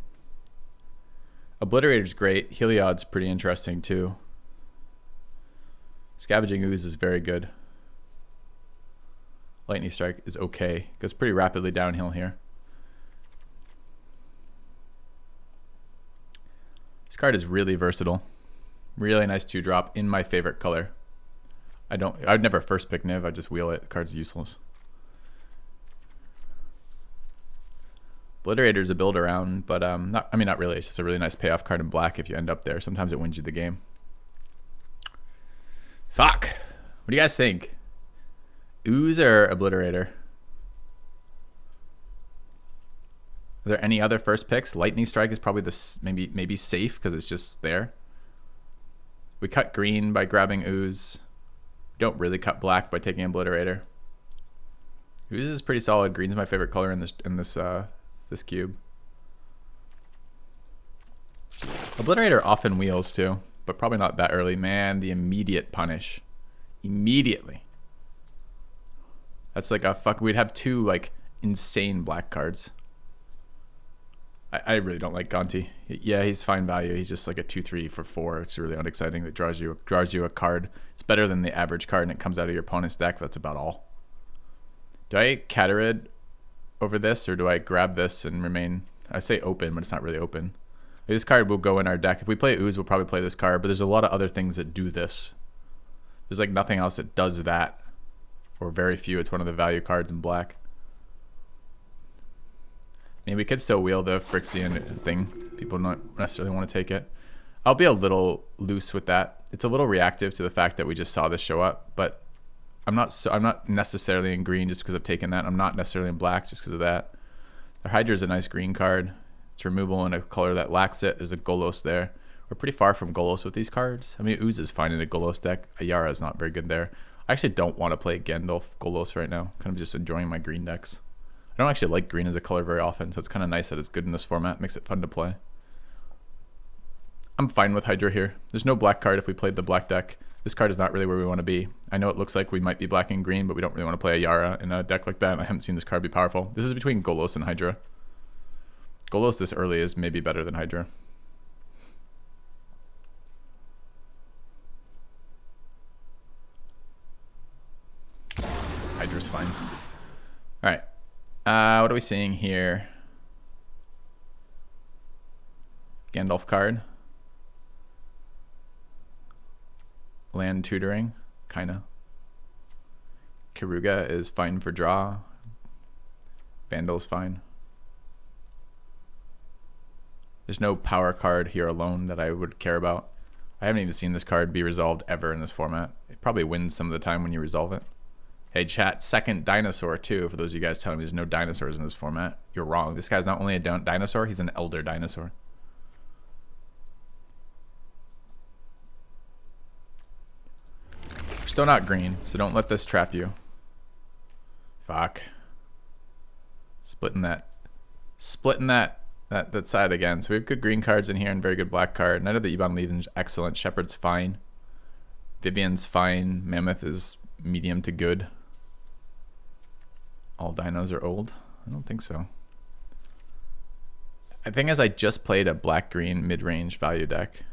Obliterator's great. Heliod's pretty interesting too. Scavenging Ooze is very good. Lightning Strike is okay. Goes pretty rapidly downhill here. This card is really versatile. Really nice 2-drop in my favorite color. I'd never first pick Niv, I'd just wheel it. The card's useless. Obliterator's a build around, but not really. It's just a really nice payoff card in black if you end up there. Sometimes it wins you the game. Fuck. What do you guys think? Ooze or Obliterator? Are there any other first picks? Lightning Strike is probably this maybe safe because it's just there. We cut green by grabbing Ooze. We don't really cut black by taking Obliterator. Ooze is pretty solid. Green's my favorite color in this cube. Obliterator often wheels too, but probably not that early. Man, the immediate punish. Immediately. That's like a fuck. We'd have 2 like insane black cards. I really don't like Gonti. Yeah, he's fine value. He's just like a 2/3 for 4. It's really unexciting. That draws you a card. It's better than the average card, and it comes out of your opponent's deck. That's about all. Do I Catarid over this, or do I grab this and remain? I say open, but it's not really open. This card will go in our deck. If we play Ooze, we'll probably play this card. But there's a lot of other things that do this. There's like nothing else that does that, or very few. It's one of the value cards in black. I mean, we could still wheel the Phyrexian thing. People don't necessarily want to take it. I'll be a little loose with that. It's a little reactive to the fact that we just saw this show up, but I'm not necessarily in green just because I've taken that. I'm not necessarily in black just because of that. The Hydra is a nice green card. It's removal in a color that lacks it. There's a Golos there. We're pretty far from Golos with these cards. I mean, Ooze is fine in a Golos deck. Ayara is not very good there. I actually don't want to play Gandalf Golos right now. Kind of just enjoying my green decks. I don't actually like green as a color very often, so it's kind of nice that it's good in this format. Makes it fun to play. I'm fine with Hydra here. There's no black card if we played the black deck. This card is not really where we want to be. I know it looks like we might be black and green, but we don't really want to play Ayara in a deck like that. And I haven't seen this card be powerful. This is between Golos and Hydra. Golos this early is maybe better than Hydra. Hydra's fine. All right. What are we seeing here? Gandalf card. Land tutoring, kinda. Karuga is fine for draw. Vandal's fine. There's no power card here alone that I would care about. I haven't even seen this card be resolved ever in this format. It probably wins some of the time when you resolve it. Hey chat, second dinosaur too. For those of you guys telling me there's no dinosaurs in this format, you're wrong. This guy's not only a dinosaur, he's an elder dinosaur. We're still not green, so don't let this trap you. Fuck. Splitting that side again. So we have good green cards in here and very good black card. Knight of the Ebon Legion, excellent. Shepherd's fine. Vivian's fine. Mammoth is medium to good. All dinos are old? I don't think so. I think as I just played a black-green mid-range value deck.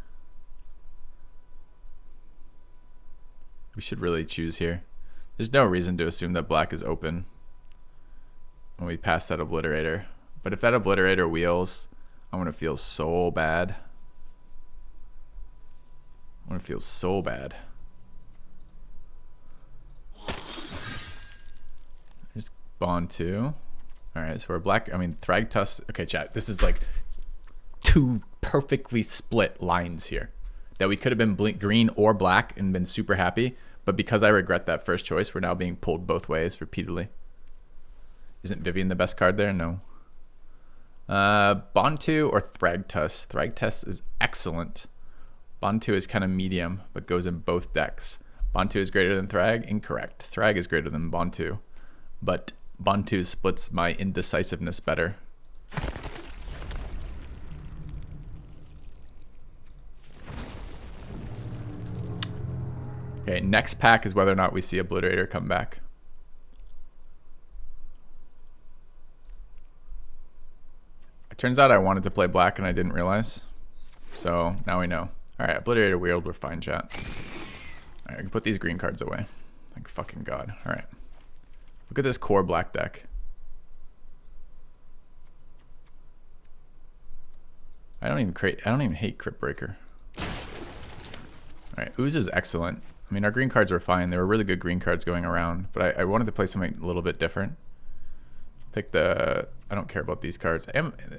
We should really choose here. There's no reason to assume that black is open when we pass that obliterator. But if that obliterator wheels, I'm going to feel so bad. I'm going to feel so bad. There's Bond 2. Alright, so we're black. I mean, Thragtusk. Okay, chat. This is like two perfectly split lines here. That we could have been green or black and been super happy, but because I regret that first choice, we're now being pulled both ways repeatedly. Isn't Vivian the best card there? No. Bontu or Thragtusk? Thragtusk is excellent. Bontu is kind of medium, but goes in both decks. Bontu is greater than Thrag? Incorrect. Thrag is greater than Bontu, but Bontu splits my indecisiveness better. Okay, next pack is whether or not we see Obliterator come back. It turns out I wanted to play black and I didn't realize. So now we know. Alright, Obliterator wheeled, we're fine, chat. Alright, I can put these green cards away. Thank fucking God. Alright. Look at this core black deck. I don't even hate Crypt Breaker. Alright, Ooze is excellent. I mean, our green cards were fine. There were really good green cards going around, but I wanted to play something a little bit different. Take I don't care about these cards.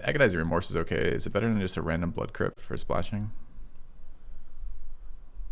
Agonizing Remorse is okay. Is it better than just a random Blood Crypt for splashing?